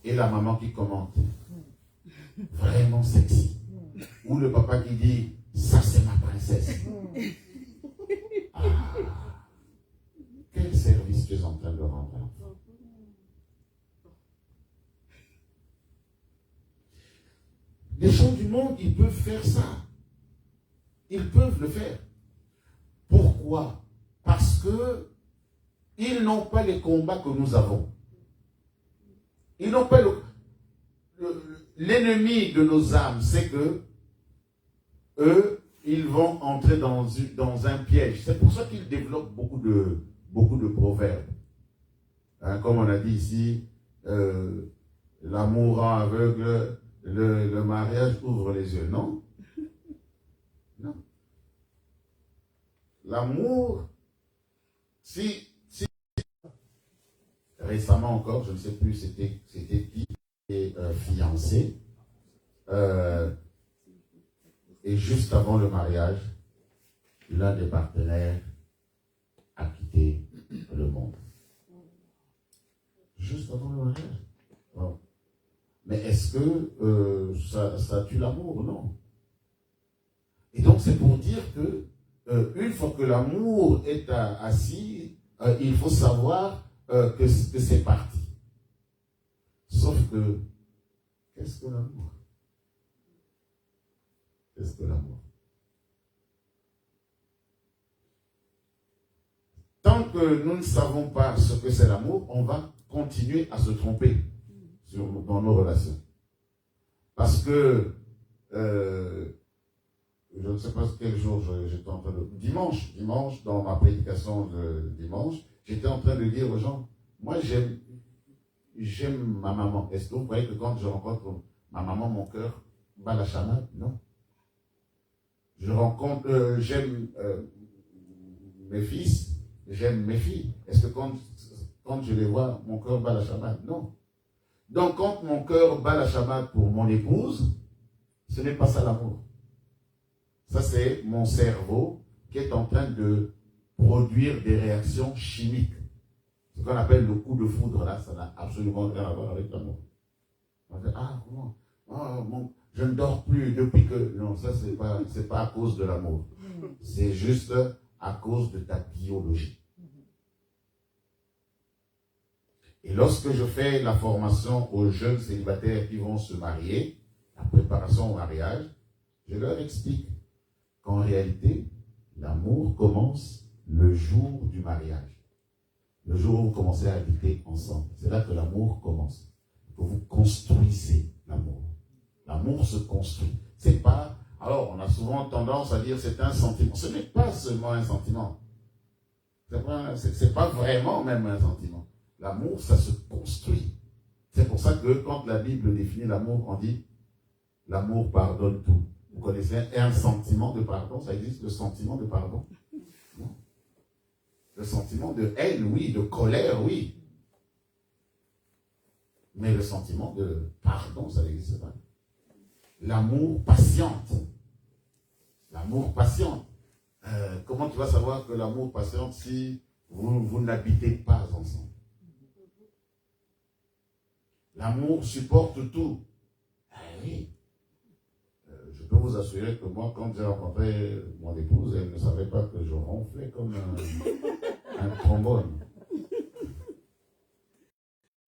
Et la maman qui commente, vraiment sexy. Ou le papa qui dit, ça c'est ma princesse. Ah, quel service tu es en train de rendre à l'enfant? Les gens du monde, ils peuvent faire ça. Ils peuvent le faire. Pourquoi? Parce que ils n'ont pas les combats que nous avons. Ils n'ont pas l'ennemi de nos âmes, c'est que eux, ils vont entrer dans un piège. C'est pour ça qu'ils développent beaucoup de proverbes. Hein, comme on a dit ici, l'amour rend aveugle, le mariage ouvre les yeux. Non. Non. L'amour, si récemment encore, je ne sais plus c'était qui est fiancé, et juste avant le mariage, l'un des partenaires a quitté le monde. Juste avant le mariage. Bon. Mais est-ce que ça tue l'amour? Non. Et donc c'est pour dire que une fois que l'amour est assis, il faut savoir que c'est parti. Sauf que, qu'est-ce que l'amour? Qu'est-ce que l'amour? Tant que nous ne savons pas ce que c'est l'amour, on va continuer à se tromper dans nos relations. Parce que, je ne sais pas quel jour j'étais en train de... Dimanche, dans ma prédication de dimanche, j'étais en train de dire aux gens, moi j'aime ma maman. Est-ce que vous croyez que quand je rencontre ma maman, mon cœur bat la chamade? Non. J'aime mes fils, j'aime mes filles. Est-ce que quand je les vois, mon cœur bat la chamade? Non. Donc quand mon cœur bat la chamade pour mon épouse, ce n'est pas ça l'amour. Ça c'est mon cerveau qui est en train de produire des réactions chimiques. Ce qu'on appelle le coup de foudre, là, ça n'a absolument rien à voir avec l'amour. On va dire, ah, comment? Oh, je ne dors plus depuis que... Non, ça, c'est pas à cause de l'amour. C'est juste à cause de ta biologie. Et lorsque je fais la formation aux jeunes célibataires qui vont se marier, la préparation au mariage, je leur explique qu'en réalité, l'amour commence le jour du mariage. Le jour où vous commencez à habiter ensemble. C'est là que l'amour commence. Que vous construisez l'amour. L'amour se construit. C'est pas... Alors, on a souvent tendance à dire c'est un sentiment. Ce n'est pas seulement un sentiment. C'est pas vraiment même un sentiment. L'amour, ça se construit. C'est pour ça que quand la Bible définit l'amour, on dit l'amour pardonne tout. Vous connaissez un sentiment de pardon? Ça existe, le sentiment de pardon? Non. Le sentiment de haine, oui, de colère, oui. Mais le sentiment de pardon, ça n'existe pas. L'amour patiente. L'amour patiente. Comment tu vas savoir que l'amour patiente si vous n'habitez pas ensemble? L'amour supporte tout. Oui. Je peux vous assurer que moi, quand j'ai rencontré mon épouse, elle ne savait pas que je ronflais comme un trombone.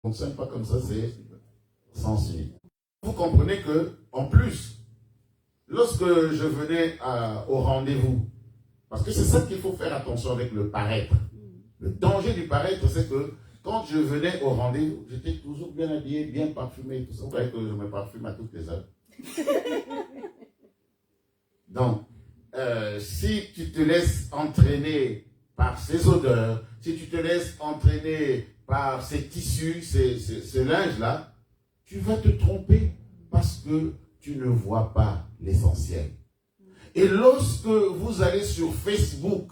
On ne s'aime pas comme ça, c'est sensible. Vous comprenez que, en plus, lorsque je venais au rendez-vous, parce que c'est ça qu'il faut faire attention avec le paraître. Le danger du paraître, c'est que quand je venais au rendez-vous, j'étais toujours bien habillé, bien parfumé, tout ça. Vous voyez que je me parfume à toutes les heures. Donc, si tu te laisses entraîner par ces odeurs, si tu te laisses entraîner par ces tissus, ce linge-là, tu vas te tromper parce que tu ne vois pas l'essentiel. Et lorsque vous allez sur Facebook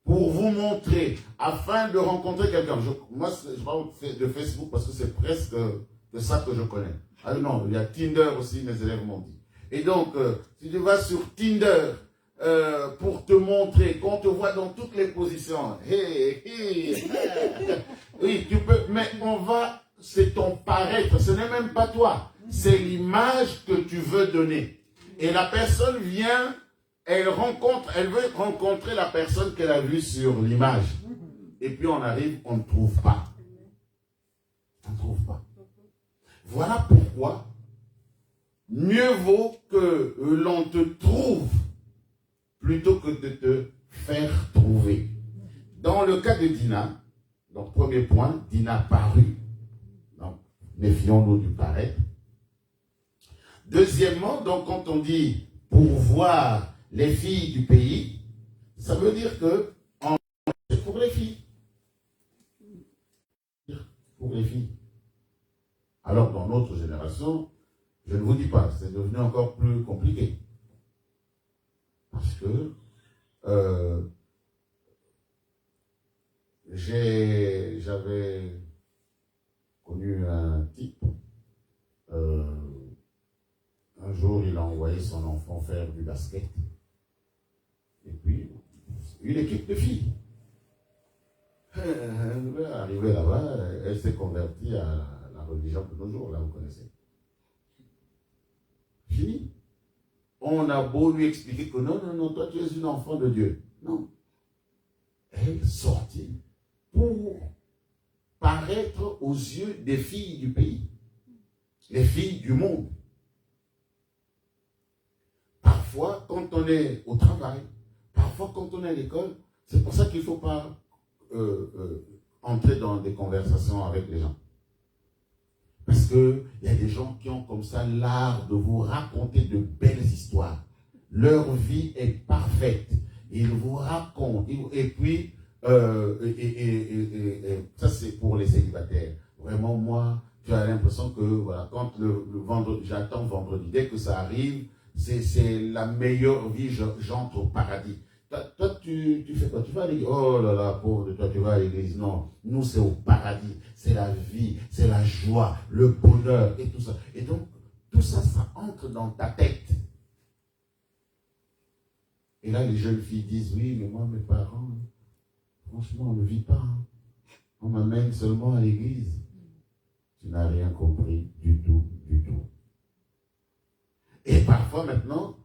pour vous montrer, afin de rencontrer quelqu'un, moi je parle de Facebook parce que c'est presque de ça que je connais. Ah non, il y a Tinder aussi, mes élèves m'ont dit. Et donc, si tu vas sur Tinder pour te montrer, qu'on te voit dans toutes les positions, oui, tu peux, mais c'est ton paraître, ce n'est même pas toi, c'est l'image que tu veux donner. Et la personne vient, elle veut rencontrer la personne qu'elle a vue sur l'image. Et puis on arrive, on ne trouve pas. On ne trouve pas. Voilà pourquoi mieux vaut que l'on te trouve plutôt que de te faire trouver. Dans le cas de Dina, donc premier point, Dina parut. Donc, méfions-nous du paraître. Deuxièmement, donc quand on dit pour voir les filles du pays, ça veut dire que c'est pour les filles. Pour les filles. Alors dans notre génération, je ne vous dis pas, c'est devenu encore plus compliqué. Parce que j'avais connu un type, un jour il a envoyé son enfant faire du basket. Et puis, une équipe de filles. Arrivée là-bas, elle s'est convertie à la religion de nos jours, là vous connaissez. Fini. On a beau lui expliquer que non, toi tu es une enfant de Dieu. Non. Elle sortit pour paraître aux yeux des filles du pays, les filles du monde. Parfois, quand on est au travail, parfois quand on est à l'école, c'est pour ça qu'il ne faut pas entrer dans des conversations avec les gens. Parce qu'il y a des gens qui ont comme ça l'art de vous raconter de belles histoires. Leur vie est parfaite. Ils vous racontent. Et puis, ça c'est pour les célibataires. Vraiment, moi, tu as l'impression que voilà, quand le vendredi, j'attends vendredi, dès que ça arrive, c'est la meilleure vie, j'entre au paradis. Toi, tu fais quoi? Tu vas à l'église? Oh là là, pauvre de toi, tu vas à l'église. Non, nous c'est au paradis, c'est la vie, c'est la joie, le bonheur et tout ça. Et donc, tout ça, ça entre dans ta tête. Et là, les jeunes filles disent, oui, mais moi, mes parents, franchement, on ne vit pas. On m'amène seulement à l'église. Tu n'as rien compris du tout, du tout. Et parfois, maintenant,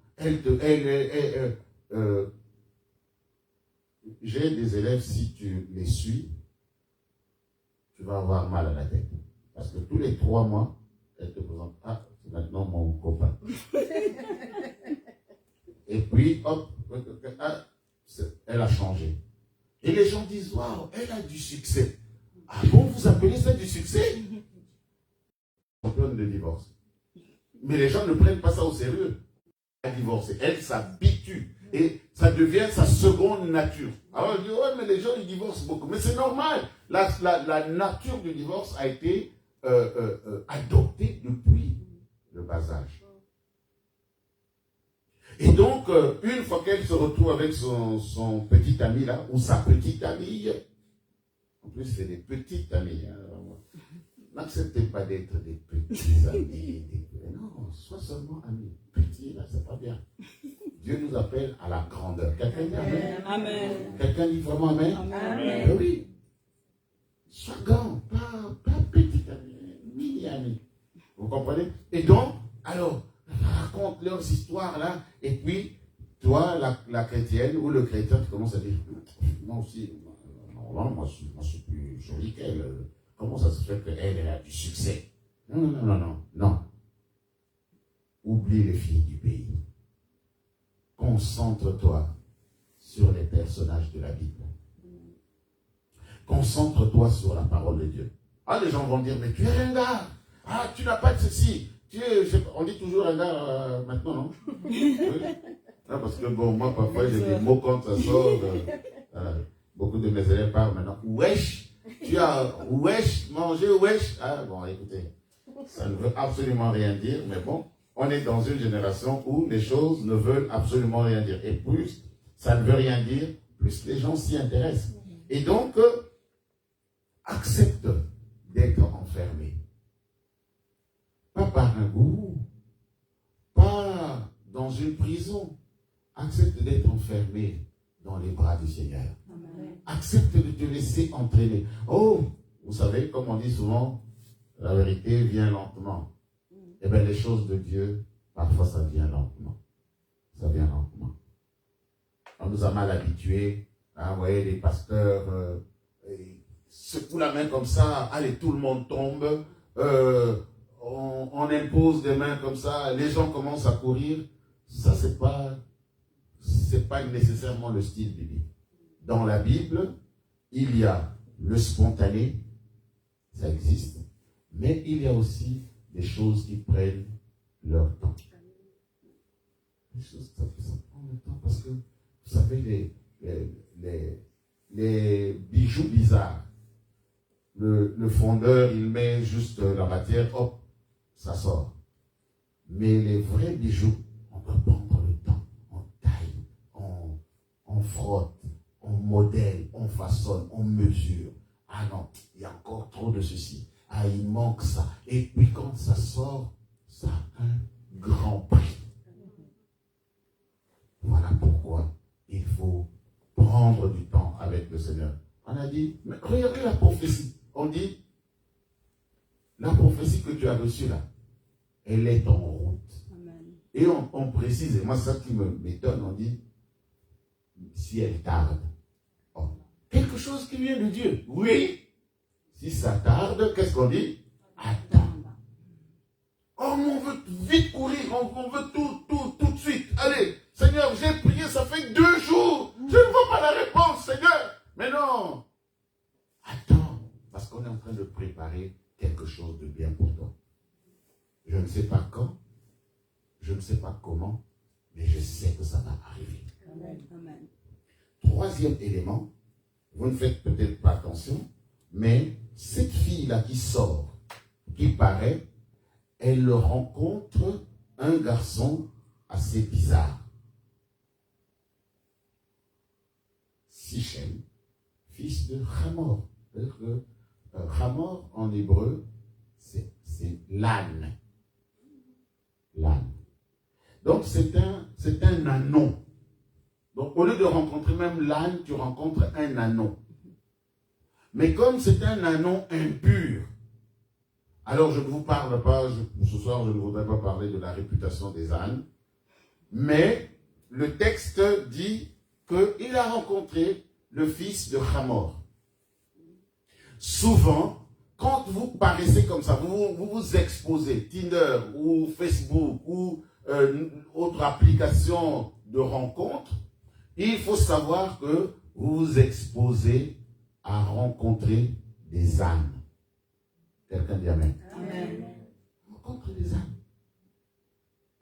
j'ai des élèves, si tu les suis, tu vas avoir mal à la tête. Parce que tous les 3 mois, elle te présente, ah, c'est maintenant mon copain. Et puis, hop, elle a changé. Et les gens disent, waouh, elle a du succès. Ah bon, vous appelez ça du succès? Championne de divorce. Mais les gens ne prennent pas ça au sérieux. Elle divorce. Elle s'habitue. Et ça devient sa seconde nature. Alors je dis, ouais, mais les gens, ils divorcent beaucoup. Mais c'est normal. La nature du divorce a été adoptée depuis le bas âge. Et donc, une fois qu'elle se retrouve avec son petit ami là, ou sa petite amie, en plus c'est des petites amies, hein, n'acceptez pas d'être des petits amis, non, sois seulement amis. Petit là, c'est pas bien. Dieu nous appelle à la grandeur. Quelqu'un dit amen? Amen. Quelqu'un dit vraiment amen? Amen. Ben oui. Sois grand, pas petit ami, mini ami. Vous comprenez? Et donc, alors, raconte leurs histoires là, et puis, toi, la chrétienne ou le chrétien, tu commences à dire, moi aussi, moi je suis plus jolie qu'elle. Comment ça se fait qu'elle a du succès? Non. Oublie les filles du pays. Concentre-toi sur les personnages de la Bible. Concentre-toi sur la parole de Dieu. Ah, les gens vont dire, mais tu es ringard. Ah, tu n'as pas de ceci. On dit toujours ringard maintenant, non? Oui. Ah, parce que bon, moi, parfois, j'ai des mots quand ça sort. Beaucoup de mes élèves parlent maintenant. Wesh. Tu as wesh, manger wesh. Ah bon, écoutez, ça ne veut absolument rien dire, mais bon, on est dans une génération où les choses ne veulent absolument rien dire. Et plus ça ne veut rien dire, plus les gens s'y intéressent. Et donc, accepte d'être enfermé. Pas par un gourou, pas dans une prison. Accepte d'être enfermé dans les bras du Seigneur. Amen. Accepte de te laisser entraîner. Oh, vous savez, comme on dit souvent, la vérité vient lentement. Eh bien, les choses de Dieu, parfois ça vient lentement. Ça vient lentement. On nous a mal habitués. Hein, vous voyez, les pasteurs secouent la main comme ça. Allez, tout le monde tombe. On impose des mains comme ça. Les gens commencent à courir. Ça, c'est pas nécessairement le style biblique. Dans la Bible, il y a le spontané, ça existe, mais il y a aussi des choses qui prennent leur temps. Les choses, ça prend le temps parce que, vous savez, les bijoux bizarres, le fondeur, il met juste la matière, hop, ça sort. Mais les vrais bijoux, on doit prendre le temps, on taille, on frotte, on modèle, on façonne, on mesure. Ah non, il y a encore trop de ceci. Ah, il manque ça. Et puis quand ça sort, ça a un grand prix. Voilà pourquoi il faut prendre du temps avec le Seigneur. On a dit, mais regardez la prophétie. On dit, la prophétie que tu as reçue là, elle est en route. Amen. Et on précise, et moi c'est ça qui m'étonne, on dit, si elle tarde. Oh, quelque chose qui vient de Dieu. Oui. Si ça tarde, qu'est-ce qu'on dit? Attends. Oh, on veut vite courir, on veut tout de suite. Allez, Seigneur, j'ai prié, ça fait 2 jours. Je ne vois pas la réponse, Seigneur. Mais non. Attends, parce qu'on est en train de préparer quelque chose de bien pour toi. Je ne sais pas quand, je ne sais pas comment, mais je sais que ça va arriver. Amen. Amen. 3e élément, vous ne faites peut-être pas attention, mais cette fille-là qui sort, qui paraît, elle rencontre un garçon assez bizarre. Sichem, fils de Hamor. C'est-à-dire que Hamor en hébreu, c'est l'âne. L'âne. Donc c'est un anon. Donc au lieu de rencontrer même l'âne, tu rencontres un anon. Mais comme c'est un anon impur, alors je ne vous parle pas, ce soir je ne voudrais pas parler de la réputation des ânes, mais le texte dit qu'il a rencontré le fils de Hamor. Souvent, quand vous paraissez comme ça, vous exposez, Tinder ou Facebook ou autre application de rencontre, il faut savoir que vous vous exposez à rencontrer des ânes. Quelqu'un dit Amen. Amen. Rencontrer des ânes.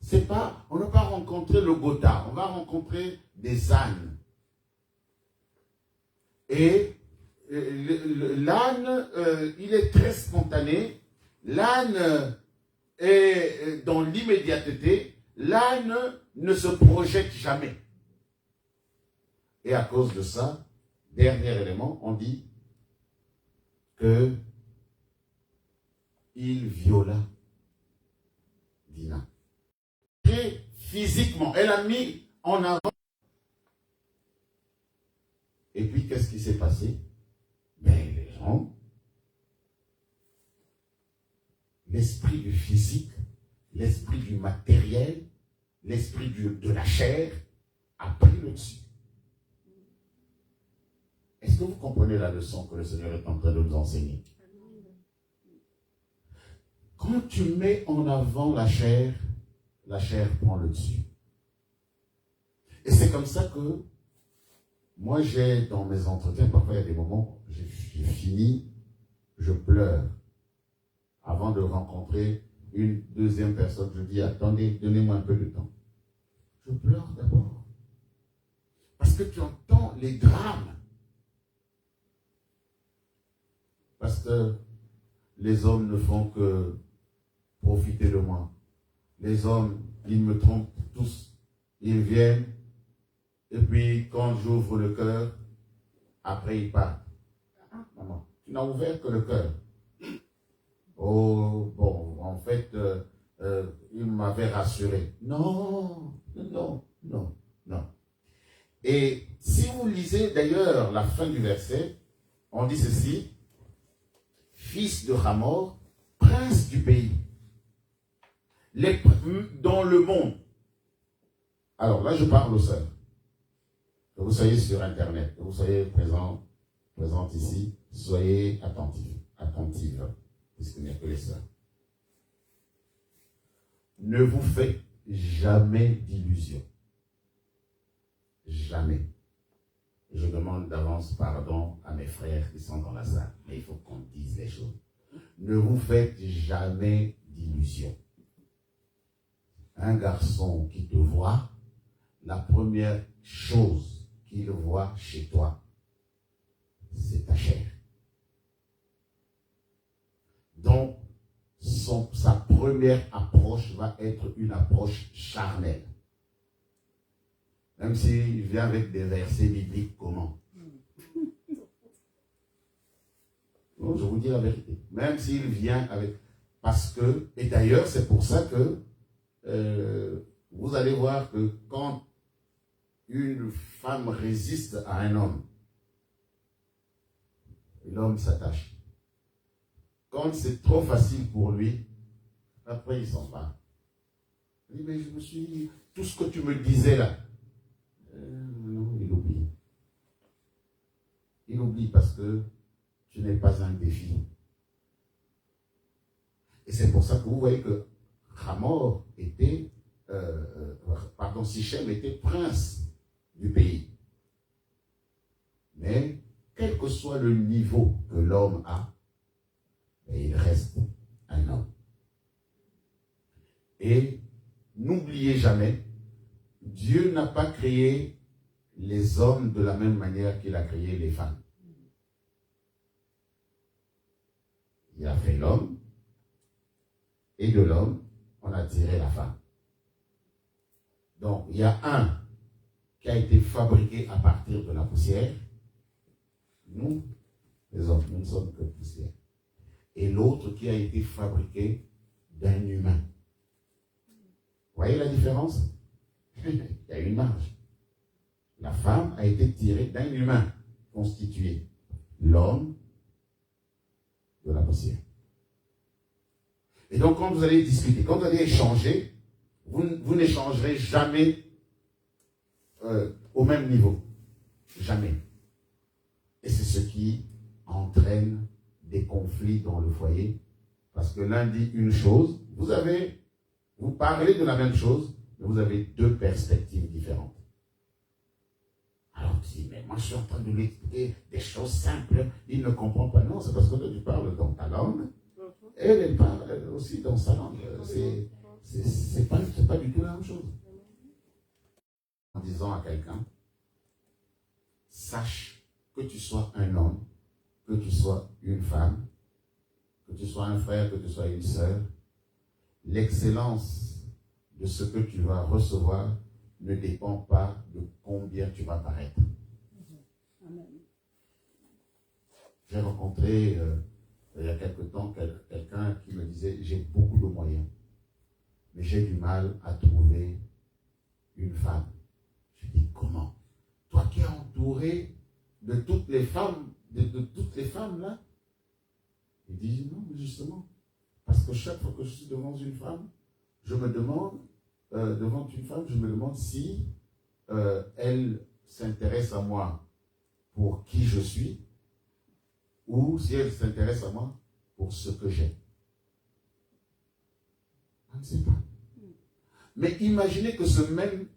C'est pas, on ne va pas rencontrer le Gotha, on va rencontrer des ânes. Et l'âne, il est très spontané. L'âne est dans l'immédiateté. L'âne ne se projette jamais. Et à cause de ça, dernier élément, on dit que il viola Dina. Et physiquement, elle a mis en avant. Et puis, qu'est-ce qui s'est passé? Ben, les gens, l'esprit du physique, l'esprit du matériel, l'esprit de la chair a pris le dessus. Est-ce que vous comprenez la leçon que le Seigneur est en train de nous enseigner? Quand tu mets en avant la chair prend le dessus. Et c'est comme ça que moi j'ai dans mes entretiens, parfois il y a des moments, j'ai fini, je pleure. Avant de rencontrer une deuxième personne, je dis attendez, donnez-moi un peu de temps. Je pleure d'abord. Parce que tu entends les drames. pasteur, les hommes ne font que profiter de moi. Les hommes, ils me trompent tous. Ils viennent, et puis quand j'ouvre le cœur, après ils partent. Ah, maman, tu n'as ouvert que le cœur. Oh, bon, en fait, il m'avait rassuré. Non, non, non, non. Et si vous lisez d'ailleurs la fin du verset, on dit ceci, fils de Hamor, prince du pays, dans le monde. Alors là, je parle aux sœurs. Que vous soyez sur Internet, que vous soyez présente ici, soyez attentive, puisqu'il n'y a que les sœurs. Ne vous faites jamais d'illusions. Jamais. Je demande d'avance pardon à mes frères qui sont dans la salle, mais il faut qu'on dise les choses. Ne vous faites jamais d'illusions. Un garçon qui te voit, la première chose qu'il voit chez toi, c'est ta chair. Donc, sa première approche va être une approche charnelle. Même s'il vient avec des versets bibliques, comment? Non, je vous dis la vérité. Même s'il vient avec... Parce que... Et d'ailleurs, c'est pour ça que vous allez voir que quand une femme résiste à un homme, l'homme s'attache. Quand c'est trop facile pour lui, après il s'en va. Il dit, mais je me suis dit, tout ce que tu me disais là, non, il oublie. Il oublie parce que tu n'es pas un défi. Et c'est pour ça que vous voyez que Hamor était, Sichem était prince du pays. Mais quel que soit le niveau que l'homme a, il reste un homme. Et n'oubliez jamais, Dieu n'a pas créé les hommes de la même manière qu'il a créé les femmes. Il a fait l'homme, et de l'homme, on a tiré la femme. Donc, il y a un qui a été fabriqué à partir de la poussière. Nous, les hommes, nous ne sommes que poussière. Et l'autre qui a été fabriqué d'un humain. Vous voyez la différence? Il y a une marge. La femme a été tirée d'un humain constitué. L'homme de la poussière. Et donc, quand vous allez discuter, quand vous allez échanger, vous n'échangerez jamais au même niveau. Jamais. Et c'est ce qui entraîne des conflits dans le foyer. Parce que l'un dit une chose, vous parlez de la même chose, mais vous avez deux perspectives différentes. Alors tu dis, mais moi je suis en train de lui expliquer des choses simples, il ne comprend pas. Non, c'est parce que toi tu parles dans ta langue, et elle parle aussi dans sa langue. C'est pas du tout la même chose. En disant à quelqu'un, sache que tu sois un homme, que tu sois une femme, que tu sois un frère, que tu sois une sœur, l'excellence de ce que tu vas recevoir ne dépend pas de combien tu vas paraître. Amen. J'ai rencontré il y a quelque temps quelqu'un qui me disait, j'ai beaucoup de moyens, mais j'ai du mal à trouver une femme. Je dis, comment? Toi qui es entouré de toutes les femmes, de toutes les femmes là? Il dit, non, justement, parce que chaque fois que je suis devant une femme, je me demande, je me demande si elle s'intéresse à moi pour qui je suis, ou si elle s'intéresse à moi pour ce que j'ai. On ne sait pas. Mais imaginez que ce même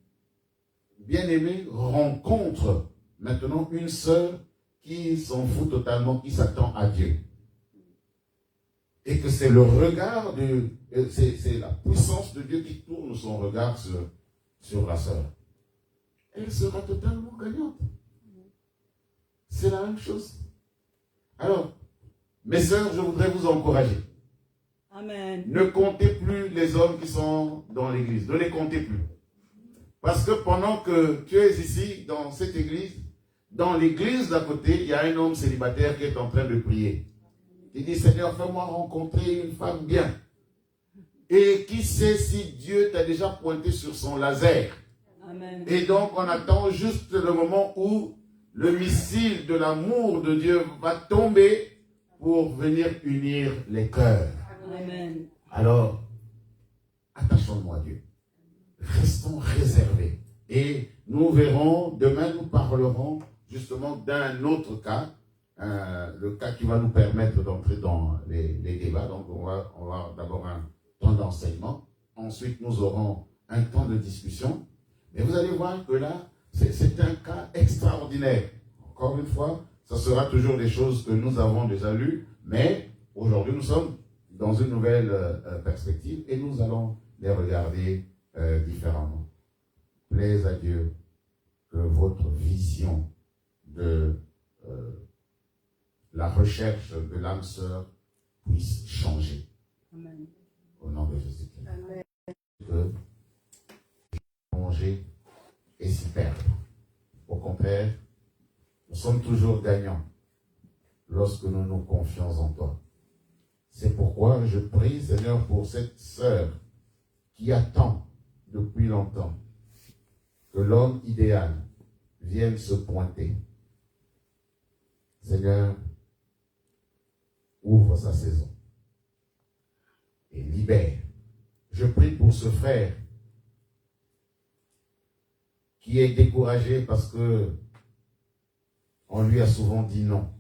bien-aimé rencontre maintenant une sœur qui s'en fout totalement, qui s'attend à Dieu. Et que c'est le regard c'est la puissance de Dieu qui tourne son regard sur la sœur. Elle sera totalement gagnante. C'est la même chose. Alors, Mes sœurs, je voudrais vous encourager. Amen. Ne comptez plus les hommes qui sont dans l'église. Ne les comptez plus. Parce que pendant que tu es ici, dans cette église, dans l'église d'à côté, il y a un homme célibataire qui est en train de prier. Il dit, Seigneur, fais-moi rencontrer une femme bien. Et qui sait si Dieu t'a déjà pointé sur son laser. Amen. Et donc, on attend juste le moment où le missile de l'amour de Dieu va tomber pour venir unir les cœurs. Amen. Alors, attachons-nous à Dieu. Restons réservés. Et nous verrons, demain nous parlerons justement d'un autre cas, le cas qui va nous permettre d'entrer dans les débats. Donc on va d'abord un temps d'enseignement, ensuite nous aurons un temps de discussion. Mais vous allez voir que là, c'est un cas extraordinaire. Encore une fois, ça sera toujours des choses que nous avons déjà lues, mais aujourd'hui nous sommes dans une nouvelle perspective et nous allons les regarder différemment. Plaise à Dieu que votre vision de la recherche de l'âme sœur puisse changer. Amen. Au nom de Jésus-Christ. Que plonger et s'y perdre. Au contraire, nous sommes toujours gagnants lorsque nous nous confions en toi. C'est pourquoi je prie, Seigneur, pour cette sœur qui attend depuis longtemps que l'homme idéal vienne se pointer. Seigneur, ouvre sa saison et libère. Je prie pour ce frère qui est découragé parce que on lui a souvent dit non.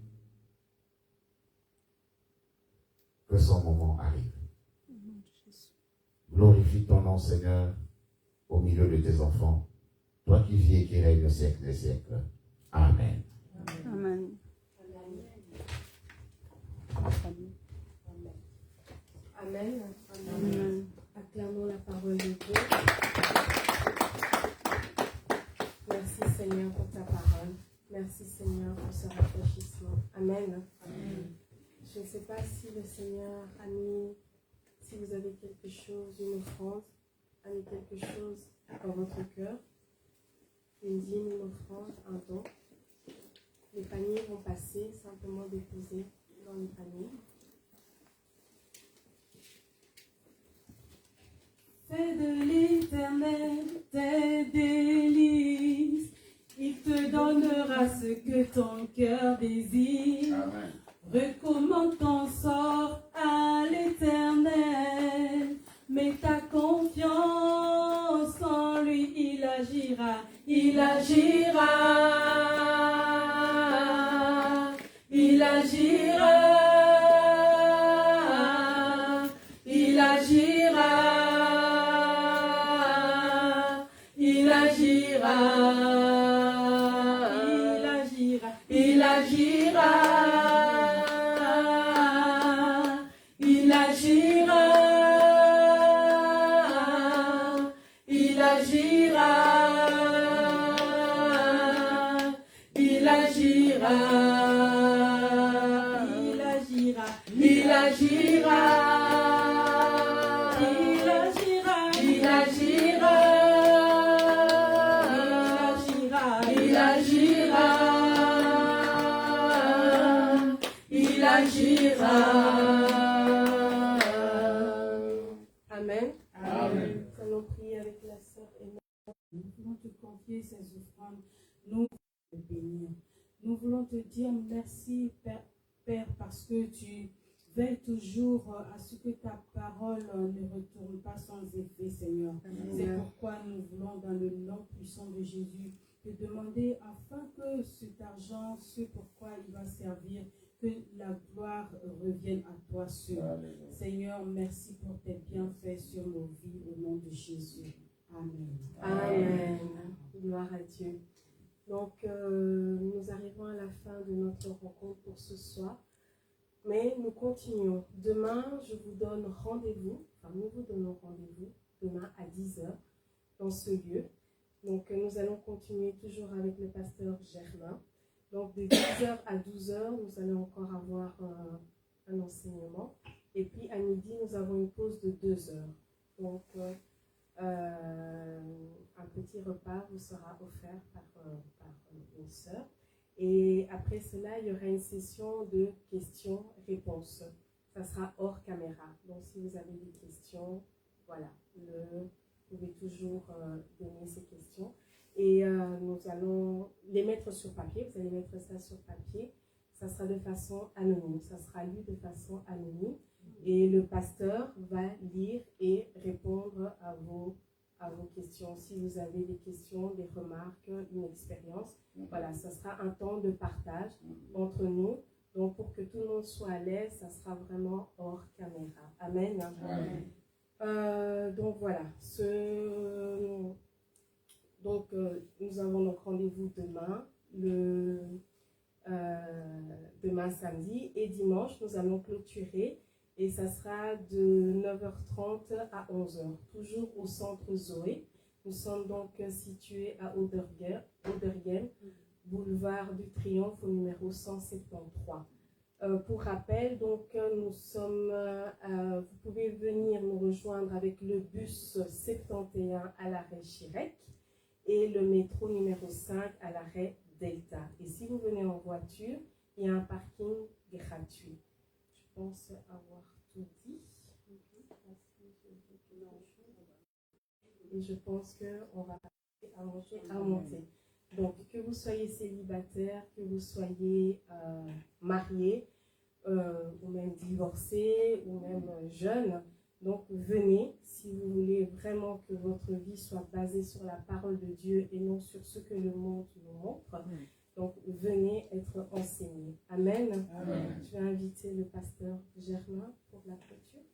Que son moment arrive. Glorifie ton nom, Seigneur, au milieu de tes enfants. Toi qui vis et qui règnes au siècle des siècles. Amen. Amen. Amen. Amen. Acclamons la parole de Dieu. Merci Seigneur pour ta parole. Merci Seigneur pour ce rafraîchissement. Amen. Je ne sais pas si le Seigneur a mis, si vous avez quelque chose, une offrande, a mis quelque chose dans votre cœur, une dîme, une offrande, un don. Les paniers vont passer, simplement déposer dans les paniers. Fais de l'Éternel tes délices, il te donnera ce que ton cœur désire. Amen. Recommande ton sort à l'Éternel, mets ta confiance en lui, il agira, il agira, il agira, il agira, il agira, il agira, il agira. Il agira, il agira, il agira, il agira, il agira, il agira, il agira, il agira. Amen. Amen. Nous allons prier avec la sœur Emma. Nous voulons te confier ces offrandes, nous voulons te bénir. Nous voulons te dire merci, Père, parce que tu veilles toujours à ce que ta parole ne retourne pas sans effet, Seigneur. C'est pourquoi nous voulons, dans le nom puissant de Jésus, te demander afin que cet argent, ce pourquoi il va servir, que la gloire revienne à toi seul. Seigneur, merci pour tes bienfaits sur nos vies au nom de Jésus. Amen. Amen. Gloire à Dieu. Donc, nous arrivons à la fin de notre rencontre pour ce soir. Mais nous continuons. Demain, je vous donne rendez-vous, enfin nous vous donnons rendez-vous demain à 10h dans ce lieu. Donc, nous allons continuer toujours avec le pasteur Germain. Donc, de 10h à 12h, nous allons encore avoir un enseignement. Et puis à midi, nous avons une pause de 2 heures. Donc, un petit repas vous sera offert par une sœur. Et après cela, il y aura une session de questions-réponses. Ça sera hors caméra. Donc, si vous avez des questions, voilà, vous pouvez toujours donner ces questions. Et nous allons les mettre sur papier. Vous allez mettre ça sur papier. Ça sera de façon anonyme. Ça sera lu de façon anonyme. Et le pasteur va lire et répondre à vos questions. Si vous avez des questions, des remarques, une expérience, voilà, ça sera un temps de partage entre nous. Donc, pour que tout le monde soit à l'aise, ça sera vraiment hors caméra. Amen. Donc, voilà. Nous avons donc rendez-vous demain, demain samedi, et dimanche, nous allons clôturer. Et ça sera de 9h30 à 11h, toujours au centre Zoé. Nous sommes donc situés à Oderghem, boulevard du Triomphe au numéro 173. Pour rappel, donc, vous pouvez venir nous rejoindre avec le bus 71 à l'arrêt Chirec et le métro numéro 5 à l'arrêt Delta. Et si vous venez en voiture, il y a un parking gratuit. Je pense avoir tout dit. Et je pense qu'on va passer à manger, à monter. Donc, que vous soyez célibataire, que vous soyez marié, ou même divorcé, ou même jeune, donc venez si vous voulez vraiment que votre vie soit basée sur la parole de Dieu et non sur ce que le monde nous montre. Donc, venez être enseignés. Amen. Amen. Je vais inviter le pasteur Germain pour la clôture.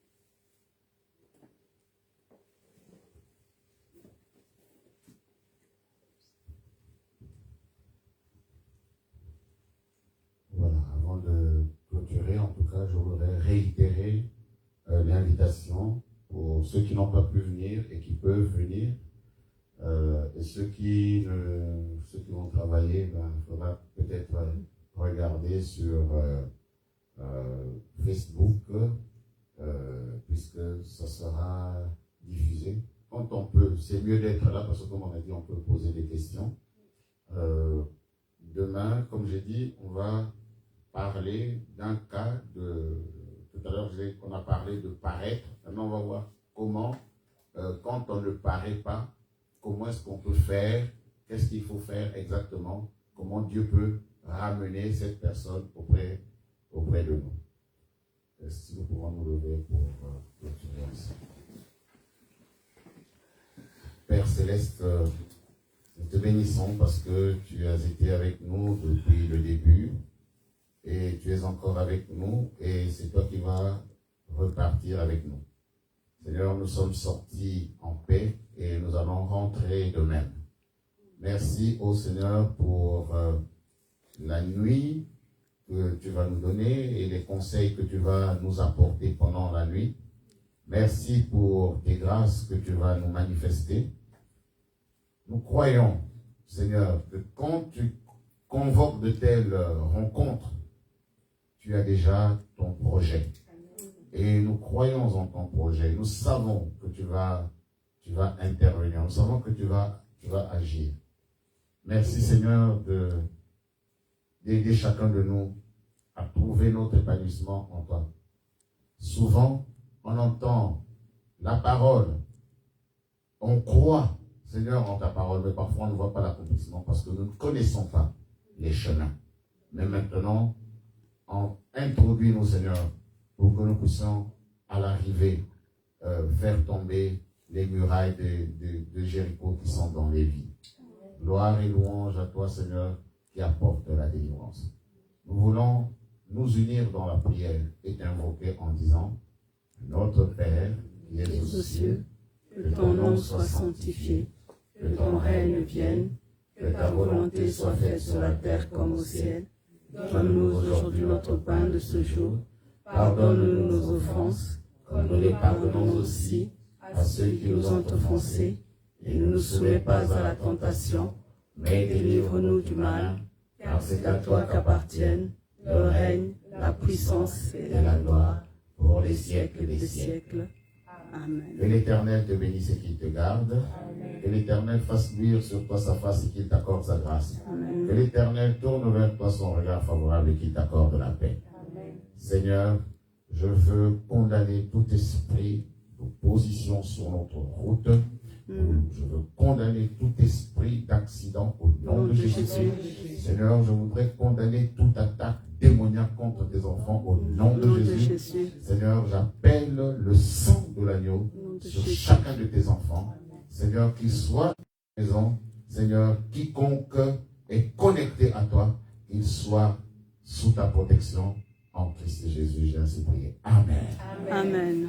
Voilà, avant de clôturer, en tout cas, je voudrais réitérer l'invitation pour ceux qui n'ont pas pu venir et qui peuvent venir. Et ceux qui vont travailler, il faudra peut-être regarder sur Facebook, puisque ça sera diffusé. Quand on peut, c'est mieux d'être là, parce que comme on a dit, on peut poser des questions. Demain, comme j'ai dit, on va parler d'un cas tout à l'heure, on a parlé de paraître. Maintenant, on va voir comment, quand on ne paraît pas, comment est-ce qu'on peut faire, qu'est-ce qu'il faut faire exactement, comment Dieu peut ramener cette personne auprès de nous. Si nous pouvons nous lever pour clôturer ensemble. Père Céleste, nous te bénissons parce que tu as été avec nous depuis le début et tu es encore avec nous et c'est toi qui vas repartir avec nous. Seigneur, nous sommes sortis en paix et nous allons rentrer de même. Merci au Seigneur pour la nuit que tu vas nous donner et les conseils que tu vas nous apporter pendant la nuit. Merci pour tes grâces que tu vas nous manifester. Nous croyons, Seigneur, que quand tu convoques de telles rencontres, tu as déjà ton projet. Et nous croyons en ton projet. Nous savons que tu vas intervenir. Nous savons que tu vas agir. Merci, Seigneur, d'aider chacun de nous à trouver notre épanouissement en toi. Souvent, on entend la parole. On croit, Seigneur, en ta parole, mais parfois on ne voit pas l'accomplissement parce que nous ne connaissons pas les chemins. Mais maintenant, introduis-nous, Seigneur, pour que nous puissions, à l'arrivée, faire tomber les murailles de Jéricho qui sont dans les vies. Gloire et louange à toi, Seigneur, qui apporte la délivrance. Nous voulons nous unir dans la prière et t'invoquer en disant: Notre Père, qui es aux cieux, que ton nom soit sanctifié, que ton règne vienne, que ta volonté soit faite sur la terre comme au ciel. Donne-nous aujourd'hui notre pain de ce jour. Pardonne-nous nos offenses, comme nous les pardonnons aussi à ceux qui nous ont offensés. Et ne nous soumets pas à la tentation, mais délivre-nous du mal, car c'est à toi qu'appartiennent le règne, la puissance et la gloire pour les siècles des des siècles. siècles. Amen. Que l'Éternel te bénisse et qu'il te garde. Que l'Éternel fasse luire sur toi sa face et qu'il t'accorde sa grâce. Amen. Que l'Éternel tourne vers toi son regard favorable et qu'il t'accorde la paix. Seigneur, je veux condamner tout esprit d'opposition sur notre route. Je veux condamner tout esprit d'accident au nom de Jésus. Seigneur, je voudrais condamner toute attaque démoniaque contre tes enfants au nom de Jésus. Seigneur, j'appelle le sang de l'agneau sur chacun de tes enfants. Seigneur, qu'il soit à la maison. Seigneur, quiconque est connecté à toi, qu'il soit sous ta protection. En Christ Jésus, j'ai ainsi prié. Amen. Amen.